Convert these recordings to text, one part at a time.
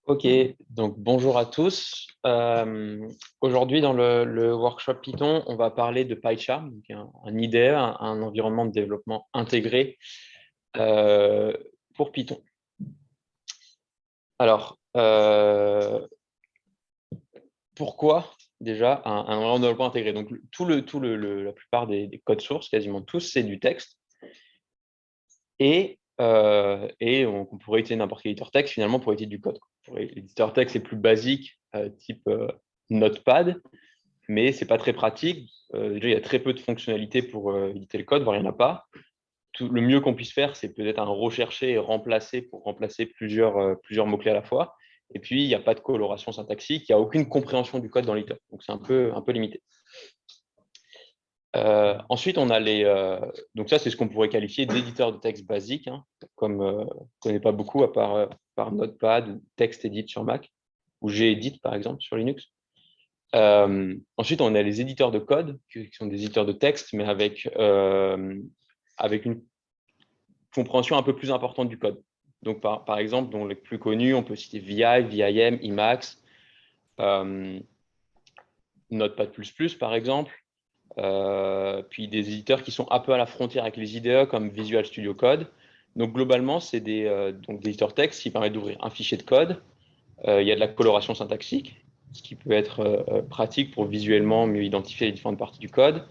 Ok, donc bonjour à tous. Aujourd'hui, dans le workshop Python, on va parler de PyCharm, donc un IDE, un environnement de développement intégré euh, pour Python. Alors, pourquoi déjà un environnement de développement intégré? Donc, la plupart des codes sources, quasiment tous, c'est du texte. Et on pourrait utiliser n'importe quel éditeur texte finalement pour éditer du code. L'éditeur texte est plus basique, type Notepad, mais c'est pas très pratique. Déjà, il y a très peu de fonctionnalités pour éditer le code, voire il n'y en a pas. Le mieux qu'on puisse faire, c'est peut-être un rechercher et remplacer pour remplacer plusieurs mots-clés à la fois. Et puis, il n'y a pas de coloration syntaxique, il n'y a aucune compréhension du code dans l'éditeur. Donc, c'est un peu limité. Ensuite, on a donc ça, c'est ce qu'on pourrait qualifier d'éditeur de texte basique, hein, comme on ne connaît pas beaucoup à par Notepad ou TextEdit sur Mac, ou Gedit, par exemple, sur Linux. Ensuite, on a les éditeurs de code, qui sont des éditeurs de texte, mais avec une compréhension un peu plus importante du code. Donc, par exemple, dans les plus connus, on peut citer VI, VIM, Emacs, Notepad++, par exemple. Puis des éditeurs qui sont un peu à la frontière avec les IDE comme Visual Studio Code. Donc globalement, c'est des éditeurs texte qui permettent d'ouvrir un fichier de code. Il y a de la coloration syntaxique, ce qui peut être pratique pour visuellement mieux identifier les différentes parties du code.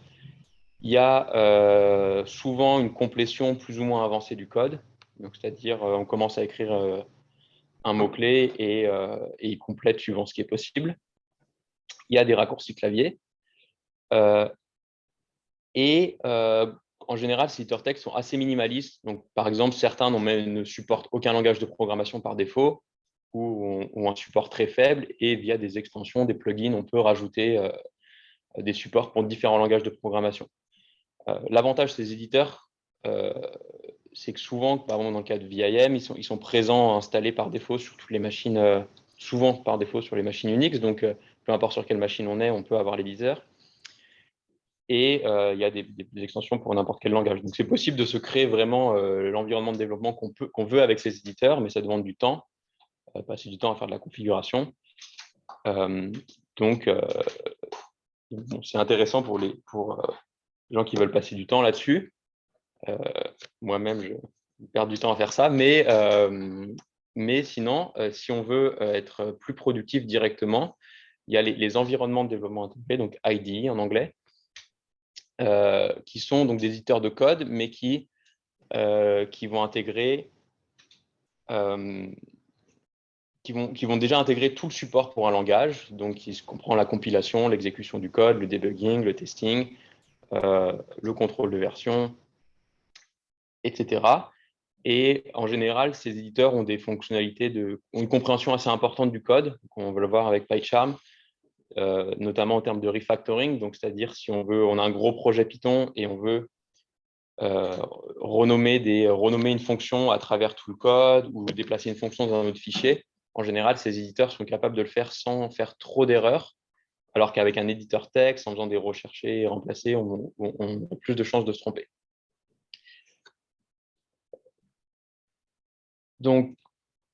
Il y a souvent une complétion plus ou moins avancée du code. Donc, c'est-à-dire, on commence à écrire un mot-clé et il complète suivant ce qui est possible. Il y a des raccourcis clavier. Euh, Et en général, ces éditeurs texte sont assez minimalistes. Donc, par exemple, certains ne supportent aucun langage de programmation par défaut ou un support très faible. Et via des extensions, des plugins, on peut rajouter des supports pour différents langages de programmation. L'avantage de ces éditeurs, c'est que souvent, par exemple dans le cas de VIM, ils sont présents, installés par défaut sur toutes les machines, souvent par défaut sur les machines Unix. Donc, peu importe sur quelle machine on est, on peut avoir l'éditeur. Et il y a des extensions pour n'importe quel langage. Donc, c'est possible de se créer vraiment l'environnement de développement qu'on veut avec ces éditeurs, mais ça demande du temps, passer du temps à faire de la configuration. Euh, donc, bon, c'est intéressant pour les gens qui veulent passer du temps là-dessus. Moi-même, je perds du temps à faire ça, mais sinon, si on veut être plus productif directement, il y a les environnements de développement intégré, donc IDE en anglais, qui sont donc des éditeurs de code, mais qui vont intégrer, qui vont déjà intégrer tout le support pour un langage, donc qui comprend la compilation, l'exécution du code, le debugging, le testing, le contrôle de version, etc. Et en général, ces éditeurs ont des fonctionnalités ont une compréhension assez importante du code, on va le voir avec PyCharm, notamment en termes de refactoring, donc c'est-à-dire si on a un gros projet Python et on veut renommer une fonction à travers tout le code ou déplacer une fonction dans un autre fichier. En général, ces éditeurs sont capables de le faire sans faire trop d'erreurs, alors qu'avec un éditeur texte, en faisant des recherches et remplacer, on a plus de chances de se tromper. Donc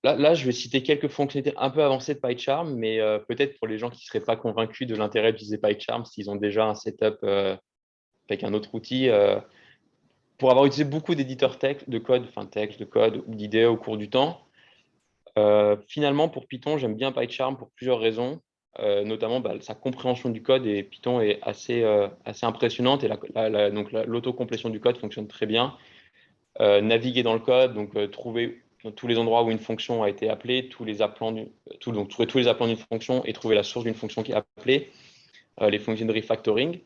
là, je vais citer quelques fonctionnalités un peu avancées de PyCharm, mais peut-être pour les gens qui ne seraient pas convaincus de l'intérêt d'utiliser PyCharm, s'ils ont déjà un setup avec un autre outil, pour avoir utilisé beaucoup d'éditeurs texte, de code, enfin texte, de code ou d'idées au cours du temps, finalement, pour Python, j'aime bien PyCharm pour plusieurs raisons, notamment sa compréhension du code et Python est assez impressionnante et donc l'autocomplétion du code fonctionne très bien. Naviguer dans le code, donc trouver dans tous les endroits où une fonction a été appelée, donc trouver tous les appelants d'une fonction et trouver la source d'une fonction qui est appelée, les fonctions de refactoring.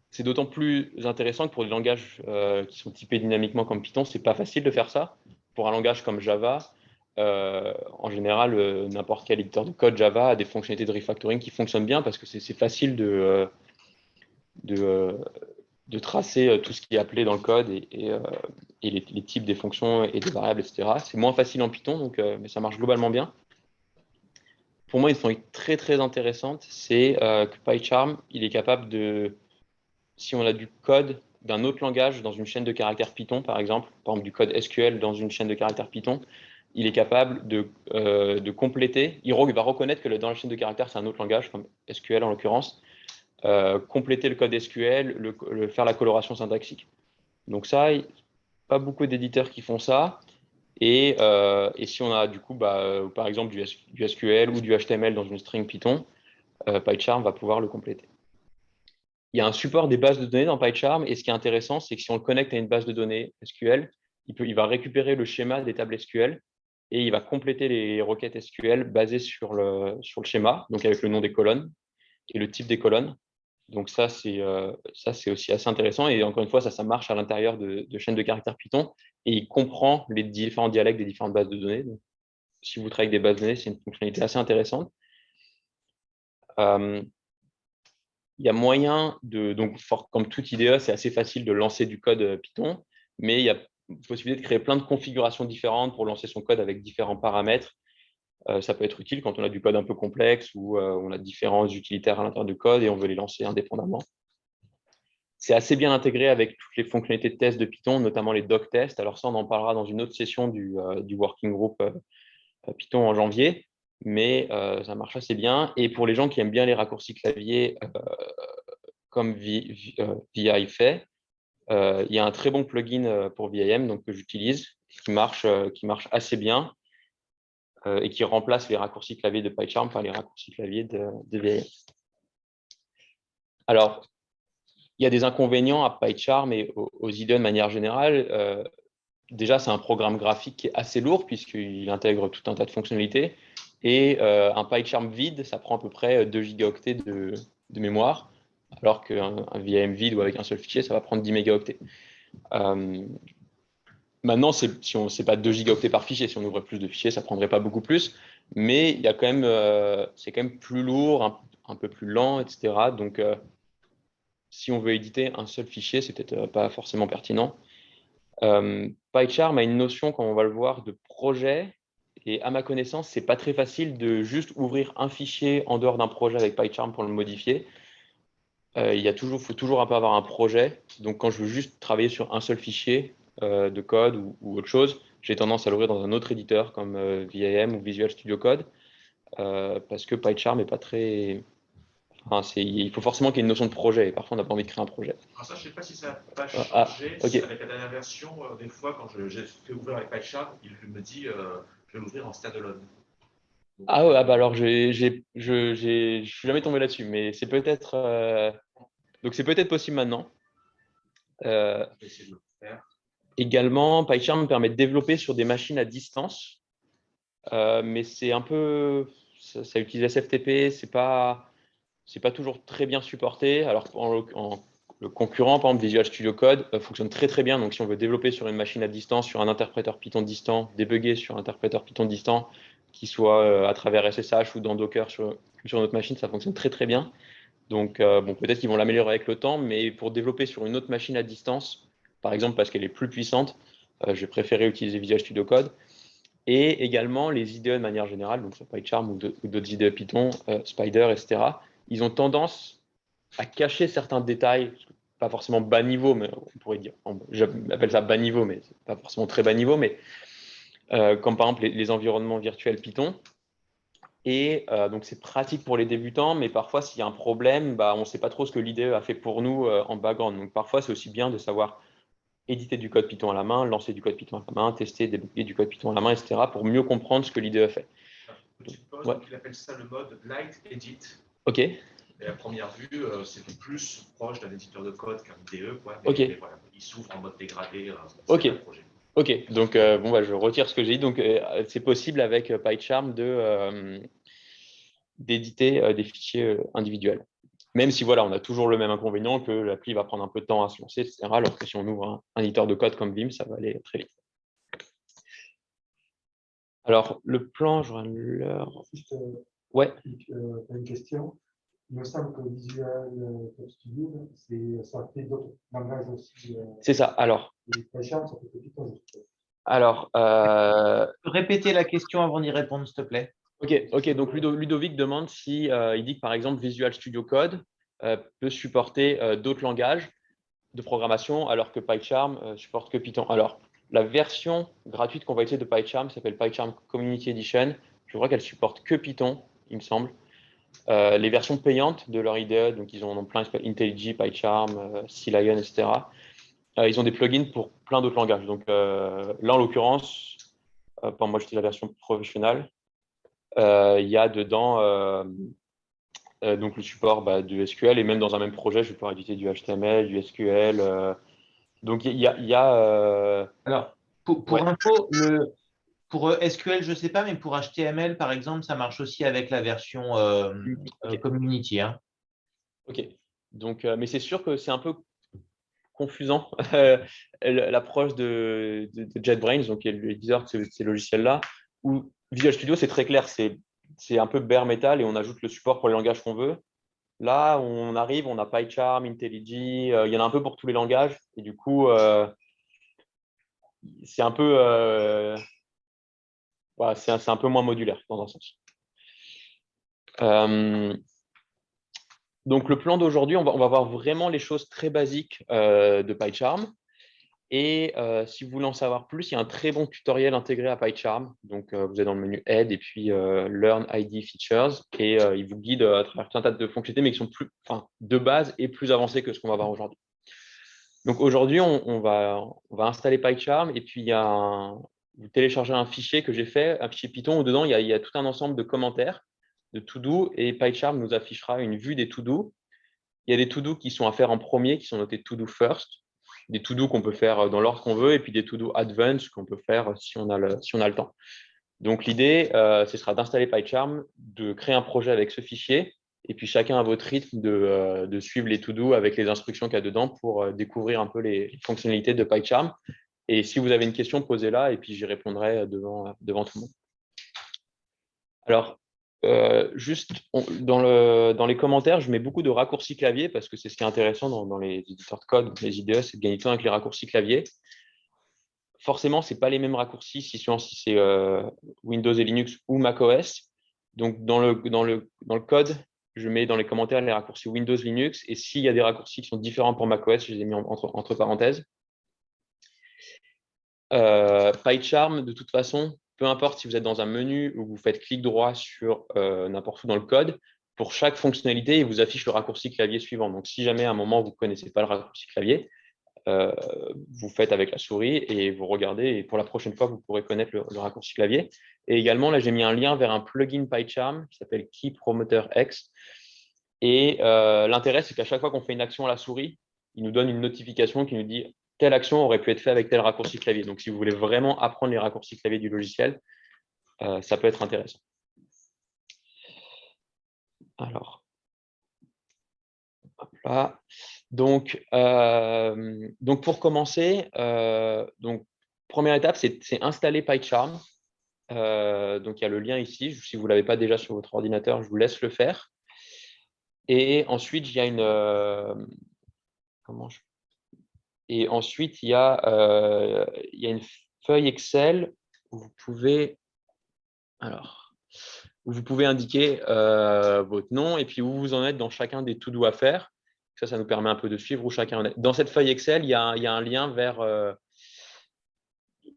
C'est d'autant plus intéressant que pour des langages qui sont typés dynamiquement comme Python, c'est pas facile de faire ça. Pour un langage comme Java, en général, n'importe quel éditeur de code Java a des fonctionnalités de refactoring qui fonctionnent bien parce que c'est facile de tracer tout ce qui est appelé dans le code et les types des fonctions et des variables, etc. C'est moins facile en Python, mais ça marche globalement bien. Pour moi, une fonctionnalité très très intéressante, c'est que PyCharm, il est capable si on a du code d'un autre langage dans une chaîne de caractères Python, par exemple du code SQL dans une chaîne de caractères Python, il est capable de compléter. Il va reconnaître que dans la chaîne de caractères, c'est un autre langage, comme SQL en l'occurrence, compléter le code SQL, faire la coloration syntaxique. Donc ça, pas beaucoup d'éditeurs qui font ça. Et si on a du coup, par exemple, du SQL ou du HTML dans une string Python, PyCharm va pouvoir le compléter. Il y a un support des bases de données dans PyCharm, et ce qui est intéressant, c'est que si on le connecte à une base de données SQL, il va récupérer le schéma des tables SQL et il va compléter les requêtes SQL basées sur le schéma, donc avec le nom des colonnes et le type des colonnes. Donc ça, c'est aussi assez intéressant. Et encore une fois, ça marche à l'intérieur de chaînes de caractères Python et il comprend les différents dialectes des différentes bases de données. Donc, si vous travaillez avec des bases de données, c'est une fonctionnalité assez intéressante. Il y a moyen donc comme tout IDE, c'est assez facile de lancer du code Python, mais il y a possibilité de créer plein de configurations différentes pour lancer son code avec différents paramètres. Ça peut être utile quand on a du code un peu complexe ou on a différents utilitaires à l'intérieur du code et on veut les lancer indépendamment. C'est assez bien intégré avec toutes les fonctionnalités de test de Python, notamment les doc tests. Alors ça, on en parlera dans une autre session du working group Python en janvier, mais ça marche assez bien. Et pour les gens qui aiment bien les raccourcis clavier, comme VI fait, il y a un très bon plugin pour VIM donc, que j'utilise, qui marche assez bien et qui remplace les raccourcis clavier de PyCharm par les raccourcis clavier de VIM. Alors, il y a des inconvénients à PyCharm et aux IDE de manière générale. Déjà, c'est un programme graphique qui est assez lourd puisqu'il intègre tout un tas de fonctionnalités. Et un PyCharm vide, ça prend à peu près 2 gigaoctets de mémoire, alors qu'un VIM vide ou avec un seul fichier, ça va prendre 10 mégaoctets. Maintenant, si c'est pas 2 gigaoctets par fichier, si on ouvrait plus de fichiers, ça prendrait pas beaucoup plus. Mais il y a quand même, c'est quand même plus lourd, un peu plus lent, etc. Donc, si on veut éditer un seul fichier, c'est peut-être pas forcément pertinent. PyCharm a une notion, comme on va le voir, de projet. Et à ma connaissance, c'est pas très facile de juste ouvrir un fichier en dehors d'un projet avec PyCharm pour le modifier. Faut toujours un peu avoir un projet. Donc, quand je veux juste travailler sur un seul fichier de code ou autre chose, j'ai tendance à l'ouvrir dans un autre éditeur comme VIM ou Visual Studio Code parce que PyCharm n'est pas très. Enfin, il faut forcément qu'il y ait une notion de projet. Et parfois, on n'a pas envie de créer un projet. Alors ça, je ne sais pas si ça n'a pas changé. Okay. Avec la dernière version, des fois, quand j'ai fait ouvrir avec PyCharm, il me dit je vais l'ouvrir en standalone. Ouais, alors je suis jamais tombé là-dessus, mais c'est peut-être donc c'est peut-être possible maintenant. Je vais essayer de le faire. Également, PyCharm permet de développer sur des machines à distance, mais c'est un peu ça utilise SFTP, c'est pas toujours très bien supporté. Alors le concurrent, par exemple Visual Studio Code, fonctionne très très bien. Donc si on veut développer sur une machine à distance, sur un interpréteur Python distant, débugger sur un interpréteur Python distant, qui soit à travers SSH ou dans Docker sur notre machine, ça fonctionne très très bien. Donc bon, peut-être qu'ils vont l'améliorer avec le temps, mais pour développer sur une autre machine à distance, par exemple parce qu'elle est plus puissante, j'ai préféré utiliser Visual Studio Code. Et également les IDE de manière générale, donc sur PyCharm ou d'autres IDE Python, Spider, etc., ils ont tendance à cacher certains détails, pas forcément bas niveau, mais on pourrait dire, j'appelle ça bas niveau, mais c'est pas forcément très bas niveau, mais comme par exemple les environnements virtuels Python. Et donc c'est pratique pour les débutants, mais parfois s'il y a un problème, on ne sait pas trop ce que l'IDE a fait pour nous en background. Donc parfois c'est aussi bien de savoir éditer du code Python à la main, lancer du code Python à la main, tester, débugger du code Python à la main, etc. pour mieux comprendre ce que l'IDE fait. Petite pause, donc il appelle ça le mode Light Edit. Ok. Et à première vue, c'est plus proche d'un éditeur de code qu'un IDE, quoi. Mais voilà, il s'ouvre en mode dégradé. Ok. Ok, donc je retire ce que j'ai dit. Donc c'est possible avec PyCharm d'éditer des fichiers individuels. Même si voilà, on a toujours le même inconvénient que l'appli va prendre un peu de temps à se lancer, etc. Alors que si on ouvre un éditeur de code comme Vim, ça va aller très vite. Alors, le plan, je regarde l'heure. Ouais. Une question. Il me semble que Visual Studio, ça fait d'autres langages aussi. C'est ça. Alors. PyCharm, ça fait Python. Alors. Répétez la question avant d'y répondre, s'il te plaît. Ok. Donc Ludovic demande si il dit que par exemple Visual Studio Code peut supporter d'autres langages de programmation alors que PyCharm supporte que Python. Alors, la version gratuite qu'on va utiliser de PyCharm s'appelle PyCharm Community Edition. Je crois qu'elle supporte que Python, il me semble. Les versions payantes de leur IDE, donc ils en ont plein, ils s'appellent IntelliJ, PyCharm, CLion, etc. Ils ont des plugins pour plein d'autres langages. Donc là, en l'occurrence, pour moi, j'utilise la version professionnelle. Il y a dedans donc le support de SQL, et même dans un même projet, je vais pouvoir éditer du HTML, du SQL. Donc il y a Alors, pour ouais. info, pour SQL, je ne sais pas, mais pour HTML, par exemple, ça marche aussi avec la version Ok. Community. Hein. Ok. Donc, mais c'est sûr que c'est un peu confusant l'approche de JetBrains, donc qui est l'éditeur de ces logiciels-là, où Visual Studio, c'est très clair, c'est un peu bare metal et on ajoute le support pour les langages qu'on veut. Là, on arrive, on a PyCharm, IntelliJ, il y en a un peu pour tous les langages, et du coup, c'est un peu, voilà, c'est un peu moins modulaire dans un sens. Donc, le plan d'aujourd'hui, on va voir vraiment les choses très basiques de PyCharm. Et si vous voulez en savoir plus, il y a un très bon tutoriel intégré à PyCharm. Donc, vous êtes dans le menu Aide et puis Learn ID Features. Et il vous guide à travers tout un tas de fonctionnalités, mais qui sont de base et plus avancées que ce qu'on va voir aujourd'hui. Donc, aujourd'hui, on va installer PyCharm. Et puis, vous téléchargez un fichier que j'ai fait, un fichier Python, où dedans, il y a tout un ensemble de commentaires, de to-do. Et PyCharm nous affichera une vue des to-do. Il y a des to-do qui sont à faire en premier, qui sont notés to-do first, des to-do qu'on peut faire dans l'ordre qu'on veut, et puis des to-do advanced qu'on peut faire si on a le temps. Donc l'idée, ce sera d'installer PyCharm, de créer un projet avec ce fichier, et puis chacun à votre rythme de suivre les to-do avec les instructions qu'il y a dedans pour découvrir un peu les fonctionnalités de PyCharm. Et si vous avez une question, posez-la, et puis j'y répondrai devant tout le monde. Alors, juste dans les commentaires, je mets beaucoup de raccourcis clavier parce que c'est ce qui est intéressant dans les éditeurs de code, les IDE, c'est de gagner du temps avec les raccourcis clavier. Forcément, ce n'est pas les mêmes raccourcis si c'est Windows et Linux ou macOS. Donc, dans le code, je mets dans les commentaires les raccourcis Windows, Linux. Et s'il y a des raccourcis qui sont différents pour macOS, je les ai mis entre parenthèses. PyCharm, de toute façon, peu importe si vous êtes dans un menu ou vous faites clic droit sur n'importe où dans le code, pour chaque fonctionnalité, il vous affiche le raccourci clavier suivant. Donc, si jamais à un moment, vous ne connaissez pas le raccourci clavier, vous faites avec la souris et vous regardez. Et pour la prochaine fois, vous pourrez connaître le raccourci clavier. Et également, là, j'ai mis un lien vers un plugin PyCharm qui s'appelle Key Promoter X. Et l'intérêt, c'est qu'à chaque fois qu'on fait une action à la souris, il nous donne une notification qui nous dit telle action aurait pu être faite avec tel raccourci clavier. Donc, si vous voulez vraiment apprendre les raccourcis clavier du logiciel, ça peut être intéressant. Alors, hop là. Donc pour commencer, première étape, c'est installer PyCharm. Donc, il y a le lien ici. Si vous ne l'avez pas déjà sur votre ordinateur, je vous laisse le faire. Et ensuite, il y a Et ensuite, il y a une feuille Excel où vous pouvez indiquer votre nom et puis où vous en êtes dans chacun des to-do à faire. Ça nous permet un peu de suivre où chacun en est. Dans cette feuille Excel, il y a un lien vers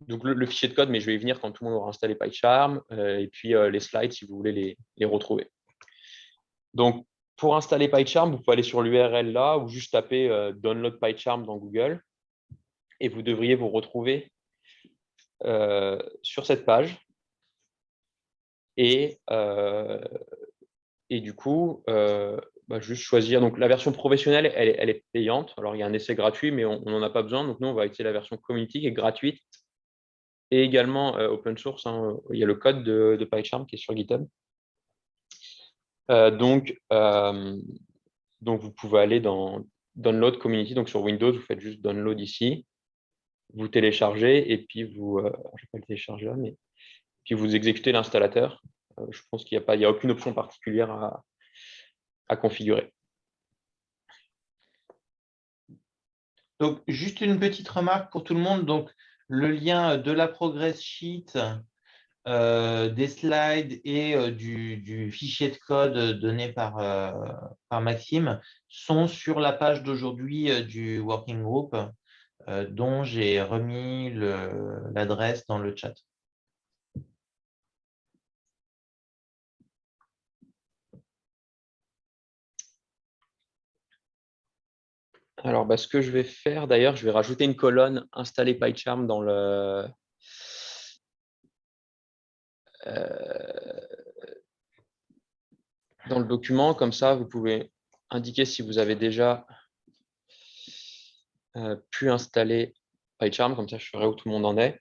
donc le fichier de code, mais je vais y venir quand tout le monde aura installé PyCharm, et puis les slides si vous voulez les retrouver. Donc, pour installer PyCharm, vous pouvez aller sur l'URL là ou juste taper Download PyCharm dans Google et vous devriez vous retrouver sur cette page. Et du coup, juste choisir. Donc, la version professionnelle, elle est payante. Alors, il y a un essai gratuit, mais on n'en a pas besoin. Donc, nous, on va utiliser la version community qui est gratuite et également open source. Hein. Il y a le code de PyCharm qui est sur GitHub. Donc, vous pouvez aller dans Download Community. Donc, sur Windows, vous faites juste Download ici. Vous téléchargez et puis je ne vais pas le télécharger là, mais puis vous exécutez l'installateur. Je pense qu'il n'y a aucune option particulière à configurer. Donc, juste une petite remarque pour tout le monde. Donc, le lien de la Progress Sheet, des slides et du fichier de code donné par Maxime sont sur la page d'aujourd'hui du Working Group. dont j'ai remis l'adresse dans le chat. Alors, ce que je vais faire, d'ailleurs, je vais rajouter une colonne installer PyCharm dans le document. Comme ça, vous pouvez indiquer si vous avez déjà pu installer PyCharm. Comme ça, je ferai où tout le monde en est.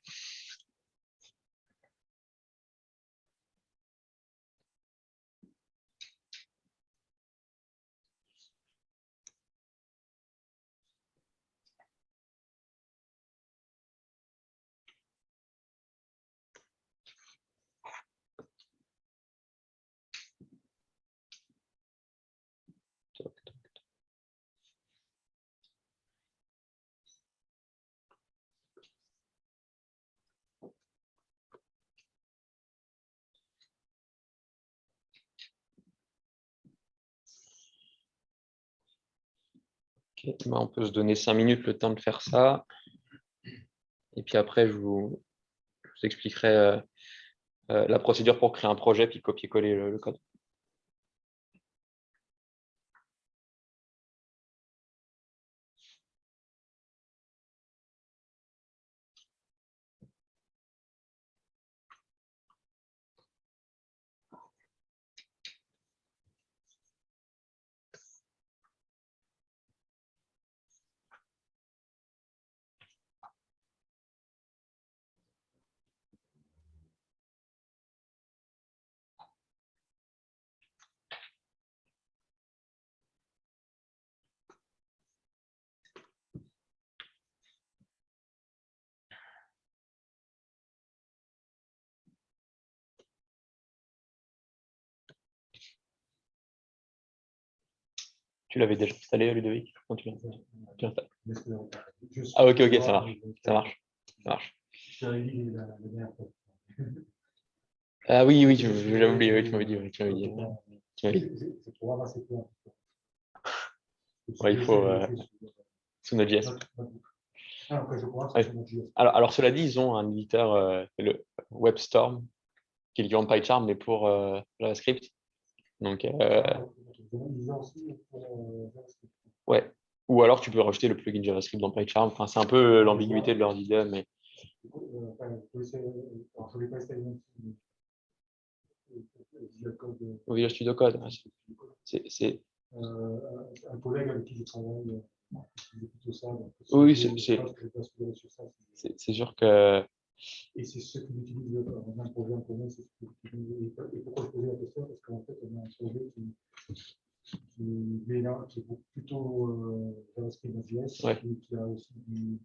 Okay. On peut se donner 5 minutes le temps de faire ça. Et puis après, je vous expliquerai la procédure pour créer un projet puis copier-coller le code. Tu l'avais déjà installé, Ludovic? Quand tu l'installes. Ah, ok, ça marche. Ça marche. Ah oui, j'avais oublié, oui, tu m'avais dit. Ouais, il faut sous Node.js. Alors, cela dit, ils ont un éditeur, le WebStorm, qui est l'équivalent de PyCharm, mais pour JavaScript. Donc, ouais. Ou alors, tu peux rajouter le plugin JavaScript dans PyCharm. Enfin, c'est un peu l'ambiguïté de leur idée, mais. Visual Studio Code. C'est. Un collègue avec qui je travaille, plutôt ça. Oui, c'est sûr que. Et c'est ce qu'ils utilisent. On a un projet en commun, c'est ce qu'ils utilisent. Et pourquoi je posais la question? Parce qu'en fait, on a un projet qui est plutôt JavaScript Node.js, ouais. Et qui a aussi du.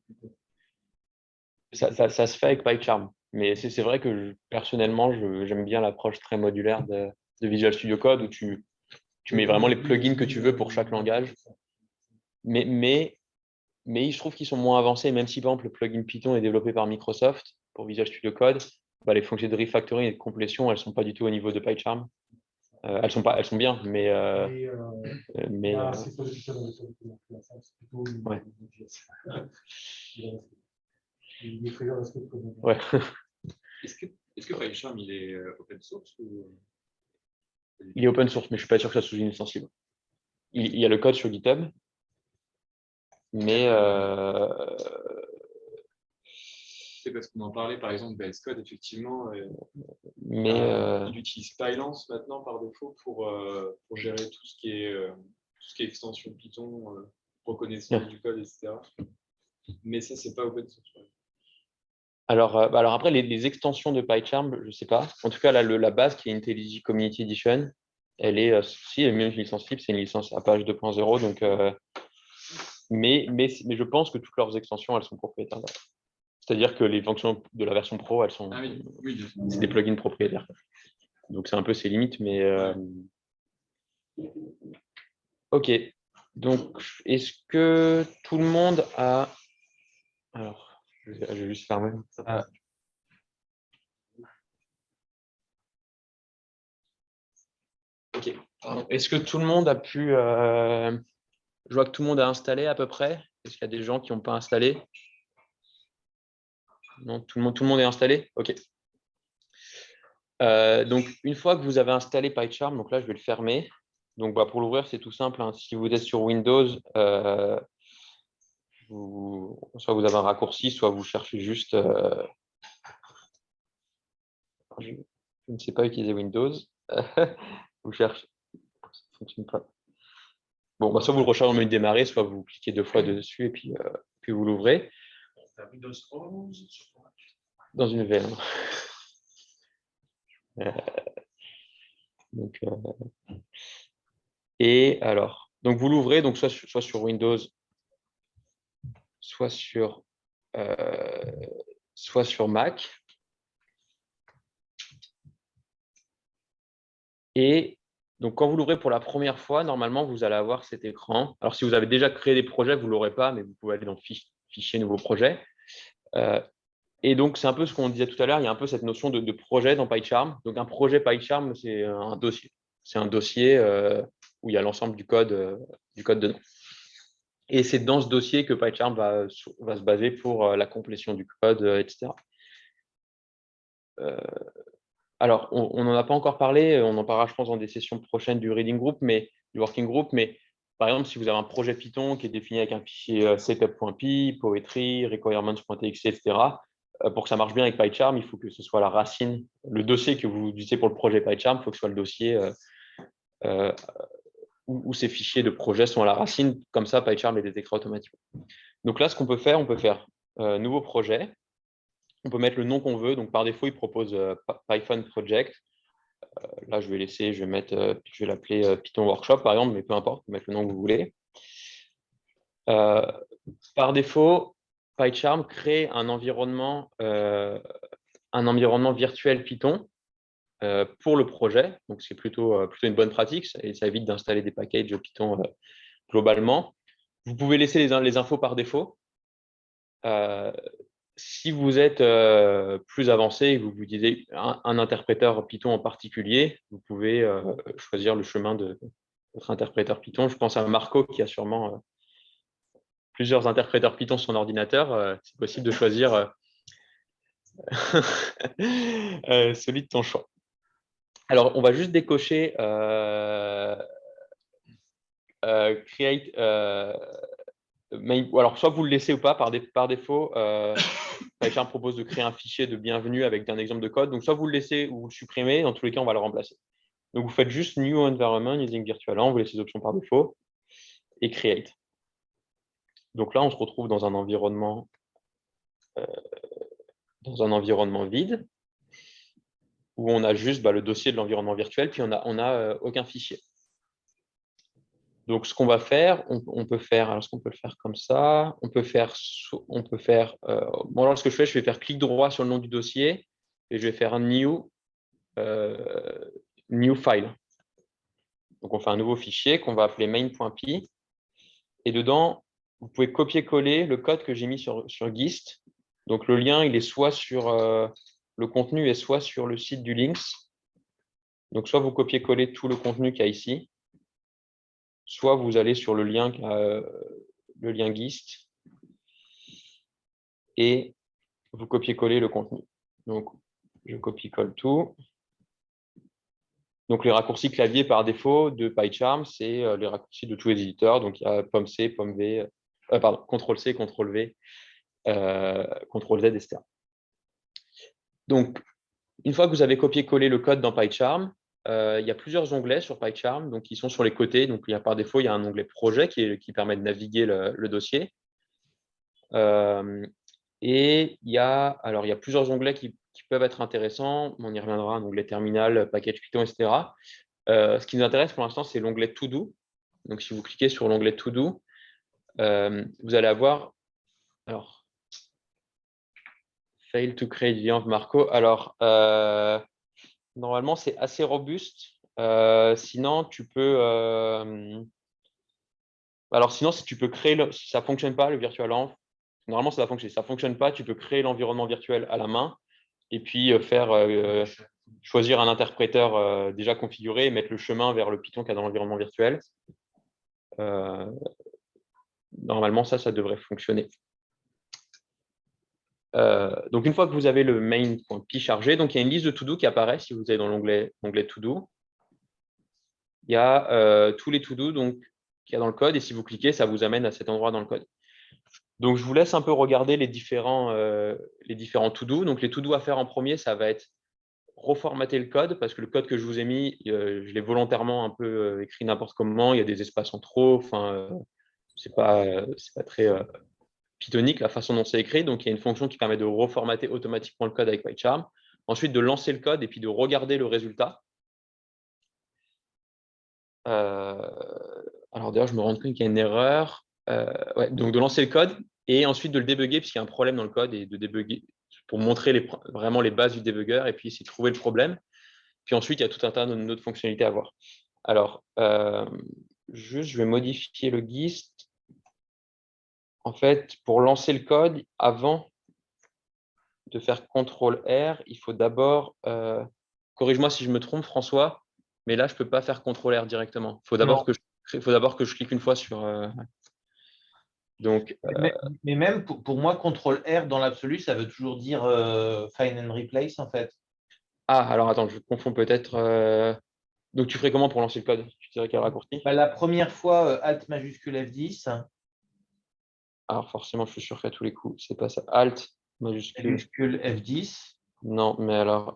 Ça se fait avec PyCharm. Mais c'est vrai que personnellement, j'aime bien l'approche très modulaire de Visual Studio Code où tu mets vraiment les plugins que tu veux pour chaque langage. Mais je trouve qu'ils sont moins avancés, même si par exemple le plugin Python est développé par Microsoft pour Visual Studio Code, les fonctions de refactoring et de complétion, elles ne sont pas du tout au niveau de PyCharm. Elles sont bien, mais c'est plutôt ouais. Il est très JavaScript comme ouais. Est-ce que PyCharm il est open source ou... Il est open source, mais je ne suis pas sûr que ça soit sous une licence libre. Il y a le code sur GitHub, mais c'est parce qu'on en parlait par exemple VS Code, effectivement. Mais il utilise Pylance maintenant par défaut pour gérer tout ce qui est extension Python, reconnaissance du code, etc. Mais ça, c'est pas open source. Alors après, les extensions de PyCharm, je ne sais pas. En tout cas, la base qui est IntelliJ Community Edition, elle est, si, elle est même une licence libre, c'est une licence Apache 2.0. Donc, mais je pense que toutes leurs extensions, elles sont propriétaires. C'est-à-dire que les fonctions de la version pro, elles sont c'est des plugins propriétaires. Donc, c'est un peu ses limites, mais OK. Donc, est-ce que tout le monde a... Alors, je vais juste fermer. OK. Est-ce que tout le monde a pu... Je vois que tout le monde a installé à peu près. Est-ce qu'il y a des gens qui n'ont pas installé? Non, tout le monde est installé? OK. Donc, une fois que vous avez installé PyCharm, donc là, je vais le fermer. Donc, pour l'ouvrir, c'est tout simple, hein. Si vous êtes sur Windows, soit vous avez un raccourci, soit vous cherchez juste… je ne sais pas utiliser Windows. Vous cherchez… Ça ne fonctionne pas. Bon, soit vous le rechargez en menu démarrer, soit vous cliquez 2 fois dessus et puis vous l'ouvrez. Dans une VM. Donc, et alors, donc vous l'ouvrez, donc soit sur Windows, soit sur Mac. Et donc, quand vous l'ouvrez pour la première fois, normalement, vous allez avoir cet écran. Alors, si vous avez déjà créé des projets, vous ne l'aurez pas, mais vous pouvez aller dans Fichier, Nouveau projet. Et donc, c'est un peu ce qu'on disait tout à l'heure, il y a un peu cette notion de projet dans PyCharm. Donc, un projet PyCharm, c'est un dossier. C'est un dossier où il y a l'ensemble du code dedans. Et c'est dans ce dossier que PyCharm va se baser pour la complétion du code, etc. Alors, on n'en a pas encore parlé, on en parlera, je pense, dans des sessions prochaines du Reading Group, du Working Group, mais par exemple, si vous avez un projet Python qui est défini avec un fichier setup.py, poetry, requirements.txt, etc., pour que ça marche bien avec PyCharm, il faut que ce soit la racine, le dossier que vous utilisez pour le projet PyCharm, il faut que ce soit le dossier où ces fichiers de projet sont à la racine, comme ça, PyCharm les détectera automatiquement. Donc là, ce qu'on peut faire, nouveau projet, on peut mettre le nom qu'on veut. Donc, par défaut, il propose Python Project. Là, je vais l'appeler Python Workshop, par exemple, mais peu importe, vous pouvez mettre le nom que vous voulez. Par défaut, PyCharm crée un environnement virtuel Python pour le projet. Donc, c'est plutôt une bonne pratique et ça évite d'installer des packages Python globalement. Vous pouvez laisser les infos par défaut. Si vous êtes plus avancé et que vous utilisez un interpréteur Python en particulier, vous pouvez choisir le chemin de votre interpréteur Python. Je pense à Marco qui a sûrement plusieurs interpréteurs Python sur son ordinateur. C'est possible de choisir celui de ton choix. Alors, on va juste décocher Create… alors, soit vous le laissez ou pas, par défaut, PyCharm propose de créer un fichier de bienvenue avec un exemple de code. Donc, soit vous le laissez ou vous le supprimez. Dans tous les cas, on va le remplacer. Donc, vous faites juste New Environment using Virtualenv, vous laissez les options par défaut et Create. Donc là, on se retrouve dans un environnement vide où on a juste le dossier de l'environnement virtuel, puis on n'a aucun fichier. Donc, ce qu'on va faire, on peut faire, alors est-ce qu'on peut le faire comme ça? Bon, alors ce que je vais faire clic droit sur le nom du dossier et je vais faire un new file. Donc, on fait un nouveau fichier qu'on va appeler main.py et dedans, vous pouvez copier-coller le code que j'ai mis sur Gist. Donc, le lien, il est soit sur le contenu et soit sur le site du Lynx. Donc, soit vous copiez-coller tout le contenu qu'il y a ici, soit vous allez sur le lien Gist et vous copiez-coller le contenu. Donc, je copie-colle tout. Donc, les raccourcis clavier par défaut de PyCharm, c'est les raccourcis de tous les éditeurs. Donc, il y a POM-C, POM-V, CTRL-C, CTRL-V, CTRL-Z, etc. Donc, une fois que vous avez copié-collé le code dans PyCharm, il y a plusieurs onglets sur PyCharm, donc ils sont sur les côtés. Donc, par défaut, il y a un onglet projet qui permet de naviguer le dossier. Et il y a plusieurs onglets qui peuvent être intéressants. On y reviendra, un onglet terminal, package Python, etc. Ce qui nous intéresse pour l'instant, c'est l'onglet To Do. Donc, si vous cliquez sur l'onglet To Do, vous allez avoir… Alors, fail to create via Marco. Alors, normalement, c'est assez robuste. Sinon, tu peux… alors, sinon, si tu peux créer… si ça ne fonctionne pas, le virtualenv, normalement, ça va fonctionner. Si ça ne fonctionne pas, tu peux créer l'environnement virtuel à la main et puis choisir un interpréteur déjà configuré et mettre le chemin vers le Python qu'il y a dans l'environnement virtuel. Normalement, ça devrait fonctionner. Donc, une fois que vous avez le main.py chargé, donc il y a une liste de to-do qui apparaît si vous allez dans l'onglet to-do. Il y a tous les to-do qu'il y a dans le code et si vous cliquez, ça vous amène à cet endroit dans le code. Donc, je vous laisse un peu regarder les différents to-do. Donc, les to-do à faire en premier, ça va être reformater le code parce que le code que je vous ai mis, je l'ai volontairement un peu écrit n'importe comment. Il y a des espaces en trop. Enfin, c'est pas très pythonique la façon dont c'est écrit. Donc, il y a une fonction qui permet de reformater automatiquement le code avec PyCharm. Ensuite, de lancer le code et puis de regarder le résultat. Alors, d'ailleurs, je me rends compte qu'il y a une erreur. Ouais, donc, de lancer le code et ensuite de le débugger puisqu'il y a un problème dans le code et de débugger pour montrer vraiment les bases du débugger et puis essayer de trouver le problème. Puis ensuite, il y a tout un tas d'autres fonctionnalités à voir. Alors, juste, je vais modifier le GIST. En fait, pour lancer le code, avant de faire CTRL-R, il faut d'abord, corrige-moi si je me trompe, François, mais là, je ne peux pas faire CTRL-R directement. Il faut d'abord que je clique une fois sur… Donc, Mais même pour moi, CTRL-R dans l'absolu, ça veut toujours dire find and replace en fait. alors attends, je confonds peut-être. Donc, tu ferais comment pour lancer le code? Tu dirais quel raccourci? Bah, la première fois, Alt majuscule F10. Alors, forcément, je suis sûr qu'à tous les coups, c'est pas ça. Alt majuscule. Majuscule F10. Non, mais alors…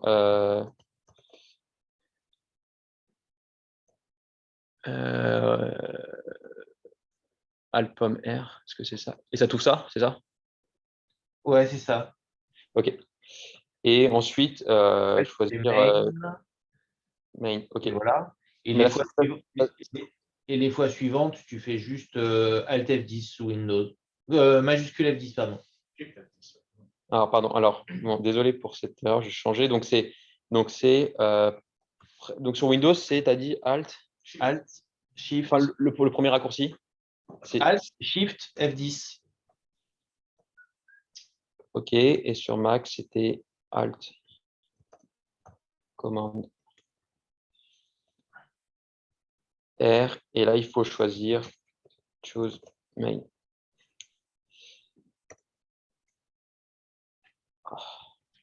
Alt pomme R, est-ce que c'est ça? Et ça tout ça, c'est ça? Ouais, c'est ça. OK. Et ensuite, C'est choisir main. main. OK. Et voilà. Et Mais les là, fois, et les fois suivantes, tu fais juste Alt F10 sous Windows. Majuscule F10, pardon. alors, pardon. Alors, bon, désolé pour cette erreur, j'ai changé. Donc, donc sur Windows, tu as dit Alt. Alt, Shift. Enfin, le premier raccourci. Alt, Shift, F10. OK. Et sur Mac, c'était Alt. Commande R. Et là, il faut choisir Choose Main.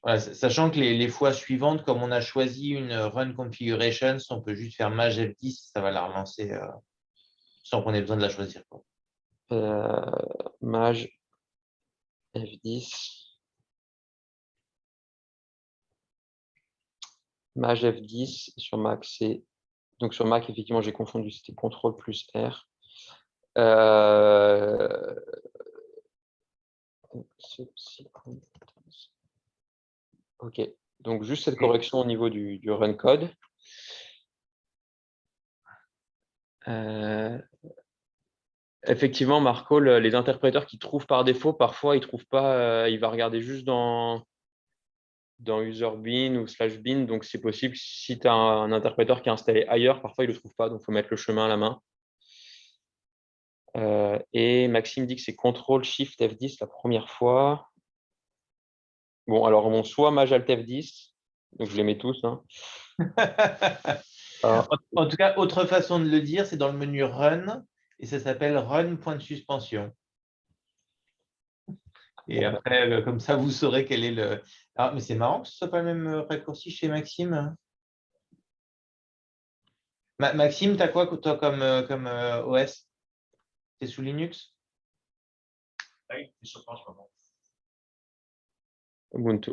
Voilà, sachant que les fois suivantes, comme on a choisi une Run Configuration, on peut juste faire Maj F10, ça va la relancer sans qu'on ait besoin de la choisir. Maj F10. Maj F10. Sur Mac, c'est… Donc sur Mac, effectivement, j'ai confondu, c'était CTRL plus R. OK. Donc juste cette correction au niveau du run code. Effectivement, Marco, les interpréteurs qui trouvent par défaut, parfois, ils trouvent pas, il va regarder juste dans user bin ou /bin. Donc, c'est possible, si tu as un interpréteur qui est installé ailleurs, parfois, il ne le trouve pas. Donc, il faut mettre le chemin à la main. Et Maxime dit que c'est CTRL SHIFT F10 la première fois. Bon, alors, soit Maj Alt F10. Donc, je les mets tous. Hein. En tout cas, autre façon de le dire, c'est dans le menu Run et ça s'appelle Run point de suspension. Et après, comme ça, vous saurez quel est le. Ah, mais c'est marrant que ce ne soit pas le même raccourci chez Maxime. Maxime, tu as quoi toi comme OS? Tu es sous Linux? Oui, c'est sur en ce moment. Ubuntu.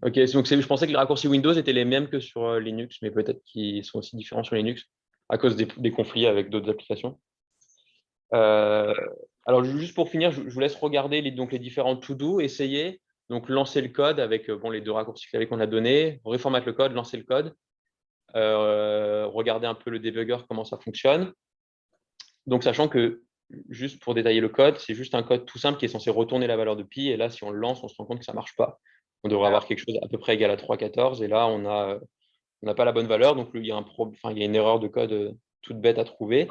Ok, donc je pensais que les raccourcis Windows étaient les mêmes que sur Linux, mais peut-être qu'ils sont aussi différents sur Linux à cause des conflits avec d'autres applications. Alors, juste pour finir, je vous laisse regarder les différents to-do, essayer, donc lancer le code avec les deux raccourcis qu'on a donnés, reformate le code, lancer le code, regarder un peu le debugger, comment ça fonctionne. Donc, sachant que, juste pour détailler le code, c'est juste un code tout simple qui est censé retourner la valeur de pi, et là, si on le lance, on se rend compte que ça ne marche pas. On devrait avoir quelque chose à peu près égal à 3,14, et là, on n'a pas la bonne valeur, donc il y a une erreur de code toute bête à trouver.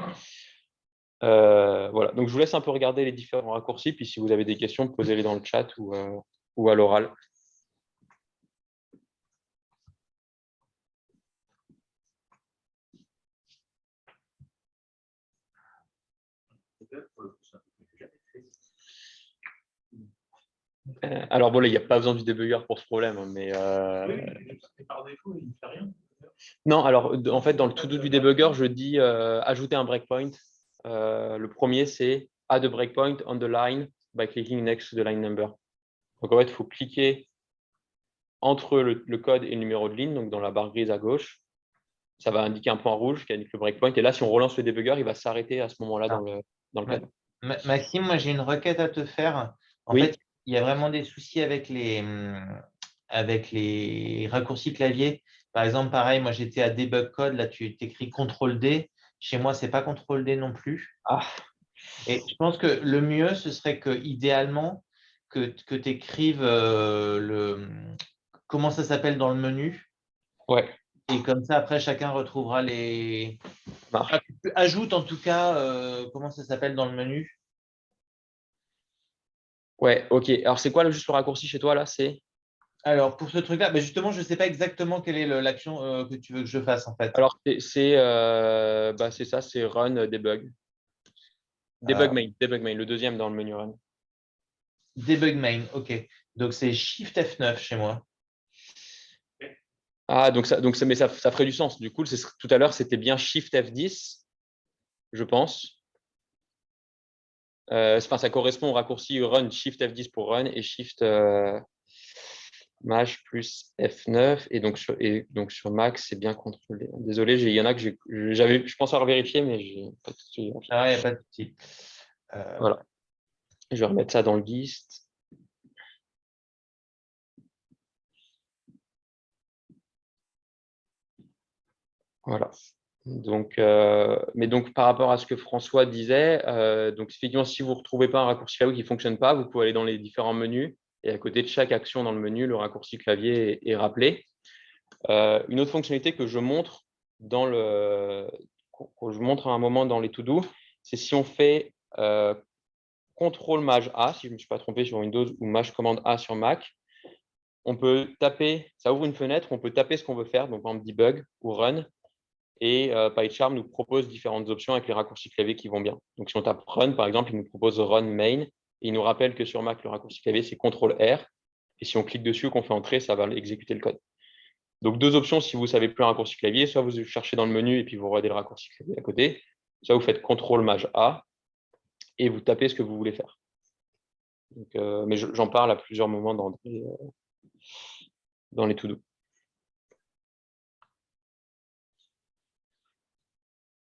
Voilà, donc je vous laisse un peu regarder les différents raccourcis, puis si vous avez des questions, posez-les dans le chat ou à l'oral. Alors bon, là, il n'y a pas besoin du débugger pour ce problème, hein, mais Mais par défaut, il ne fait rien. non, alors en fait, dans le to-do du debugger, je dis ajouter un breakpoint. Le premier, c'est add a breakpoint on the line by clicking next to the line number. Donc en fait, il faut cliquer entre le code et le numéro de ligne, donc dans la barre grise à gauche. Ça va indiquer un point rouge qui indique le breakpoint. Et là, si on relance le debugger, il va s'arrêter à ce moment-là dans le code. Maxime, moi j'ai une requête à te faire. En Oui. fait, il y a vraiment des soucis avec les raccourcis clavier. Par exemple, pareil, moi j'étais à debug code, là tu écris CTRL-D. Chez moi, c'est pas CTRL-D non plus. Ah, Et je pense que le mieux, ce serait que idéalement, que tu écrives comment ça s'appelle dans le menu. ouais, Et comme ça, après, chacun retrouvera les. ça marche. Ajoute en tout cas, comment ça s'appelle dans le menu. Ouais, ok. Alors, c'est quoi juste le raccourci chez toi là? C'est Alors, pour ce truc-là, ben justement, je ne sais pas exactement quelle est l'action que tu veux que je fasse en fait. alors c'est ça, c'est run debug. Euh, Debug main, le deuxième dans le menu run. Debug main, ok. Donc, c'est Shift F9 chez moi. Ah, mais ça ferait du sens. Du coup, tout à l'heure, c'était bien Shift F10, je pense. Enfin, ça correspond au raccourci run, Shift F10 pour run et Shift Maj plus F9. Et donc sur Mac, c'est bien contrôlé. Désolé, il y en a que je pense avoir vérifié, mais j'ai pas tout de suite vérifié. Ah, il n'y a pas de souci. Voilà. Je vais remettre ça dans le list. Voilà. Donc, mais donc, par rapport à ce que François disait, donc effectivement, si vous ne retrouvez pas un raccourci clavier qui ne fonctionne pas, vous pouvez aller dans les différents menus et à côté de chaque action dans le menu, le raccourci clavier est rappelé. Une autre fonctionnalité que je montre que je montre à un moment dans les to-do, c'est si on fait CTRL Maj A, si je ne me suis pas trompé sur Windows, ou Maj commande A sur Mac, on peut taper, ça ouvre une fenêtre, on peut taper ce qu'on veut faire, donc par exemple debug ou run. Et PyCharm nous propose différentes options avec les raccourcis clavier qui vont bien. Donc, si on tape Run, par exemple, il nous propose Run Main. Et il nous rappelle que sur Mac, le raccourci clavier, c'est CTRL-R. Et si on clique dessus ou qu'on fait entrer, ça va exécuter le code. Donc, deux options si vous ne savez plus un raccourci clavier. Soit vous cherchez dans le menu et puis vous regardez le raccourci clavier à côté. Soit vous faites CTRL-MAJ-A et vous tapez ce que vous voulez faire. Donc, mais j'en parle à plusieurs moments dans les to-do.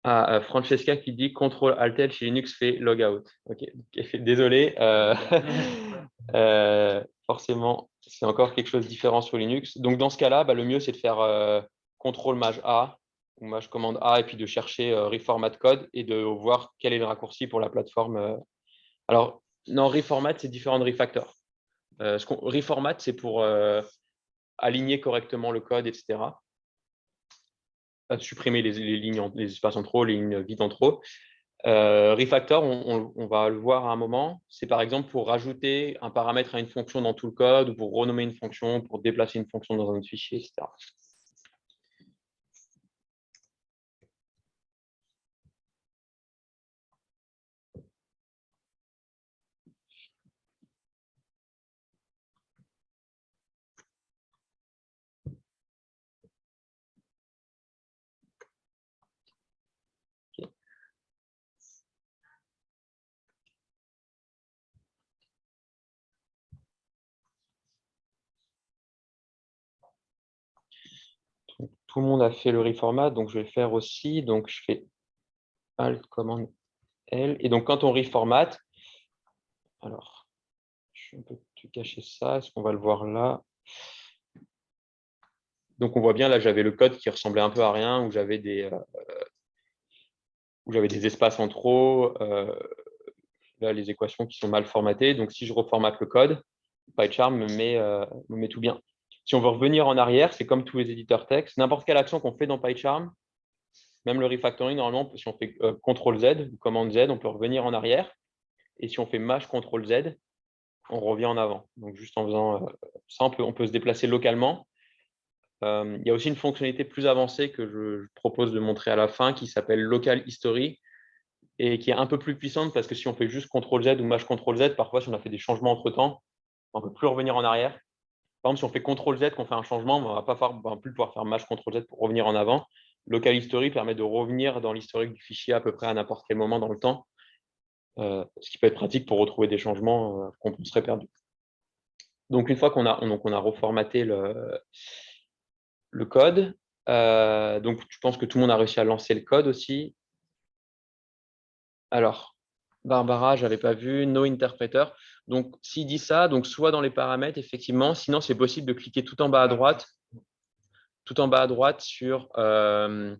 Ah, Francesca qui dit CTRL-ALT chez Linux fait logout. Ok, désolé. Forcément, c'est encore quelque chose de différent sur Linux. Donc, dans ce cas-là, le mieux, c'est de faire CTRL-MAJ-A ou MAJ commande A et puis de chercher reformat code et de voir quel est le raccourci pour la plateforme. Alors, non, reformat, c'est différent de refactor. Reformat, c'est pour aligner correctement le code, etc. Supprimer les lignes, les espaces en trop, les lignes vides en trop. Refactor, on va le voir à un moment, c'est par exemple pour rajouter un paramètre à une fonction dans tout le code ou pour renommer une fonction, pour déplacer une fonction dans un autre fichier, etc. Okay. Donc, tout le monde a fait le reformat, donc je vais le faire aussi. Donc, je fais Alt, commande L. Et donc, quand on reformate, alors, je vais un peu cacher ça. Est-ce qu'on va le voir là? Donc, on voit bien, là, j'avais le code qui ressemblait un peu à rien, où j'avais des espaces en trop, là, les équations qui sont mal formatées. Donc, si je reformate le code, PyCharm me met tout bien. Si on veut revenir en arrière, c'est comme tous les éditeurs texte. N'importe quelle action qu'on fait dans PyCharm, même le refactoring, normalement, si on fait CTRL-Z ou commande Z, on peut revenir en arrière. Et si on fait Maj CTRL-Z, on revient en avant. Donc, juste en faisant ça, on peut se déplacer localement. Il y a aussi une fonctionnalité plus avancée que je propose de montrer à la fin qui s'appelle Local History et qui est un peu plus puissante parce que si on fait juste CTRL-Z ou Maj CTRL-Z, parfois, si on a fait des changements entre-temps, On ne peut plus revenir en arrière. Par exemple, si on fait CTRL-Z, qu'on fait un changement, on ne va plus pouvoir faire Maj CTRL-Z pour revenir en avant. Local History permet de revenir dans l'historique du fichier à peu près à n'importe quel moment dans le temps, ce qui peut être pratique pour retrouver des changements qu'on serait perdu. Donc, une fois qu'on a reformaté le code, donc je pense que tout le monde a réussi à lancer le code aussi. Alors, Barbara, je n'avais pas vu, no interpreter. Donc, s'il dit ça, donc soit dans les paramètres, effectivement, sinon c'est possible de cliquer tout en bas à droite. Tout en bas à droite sur, il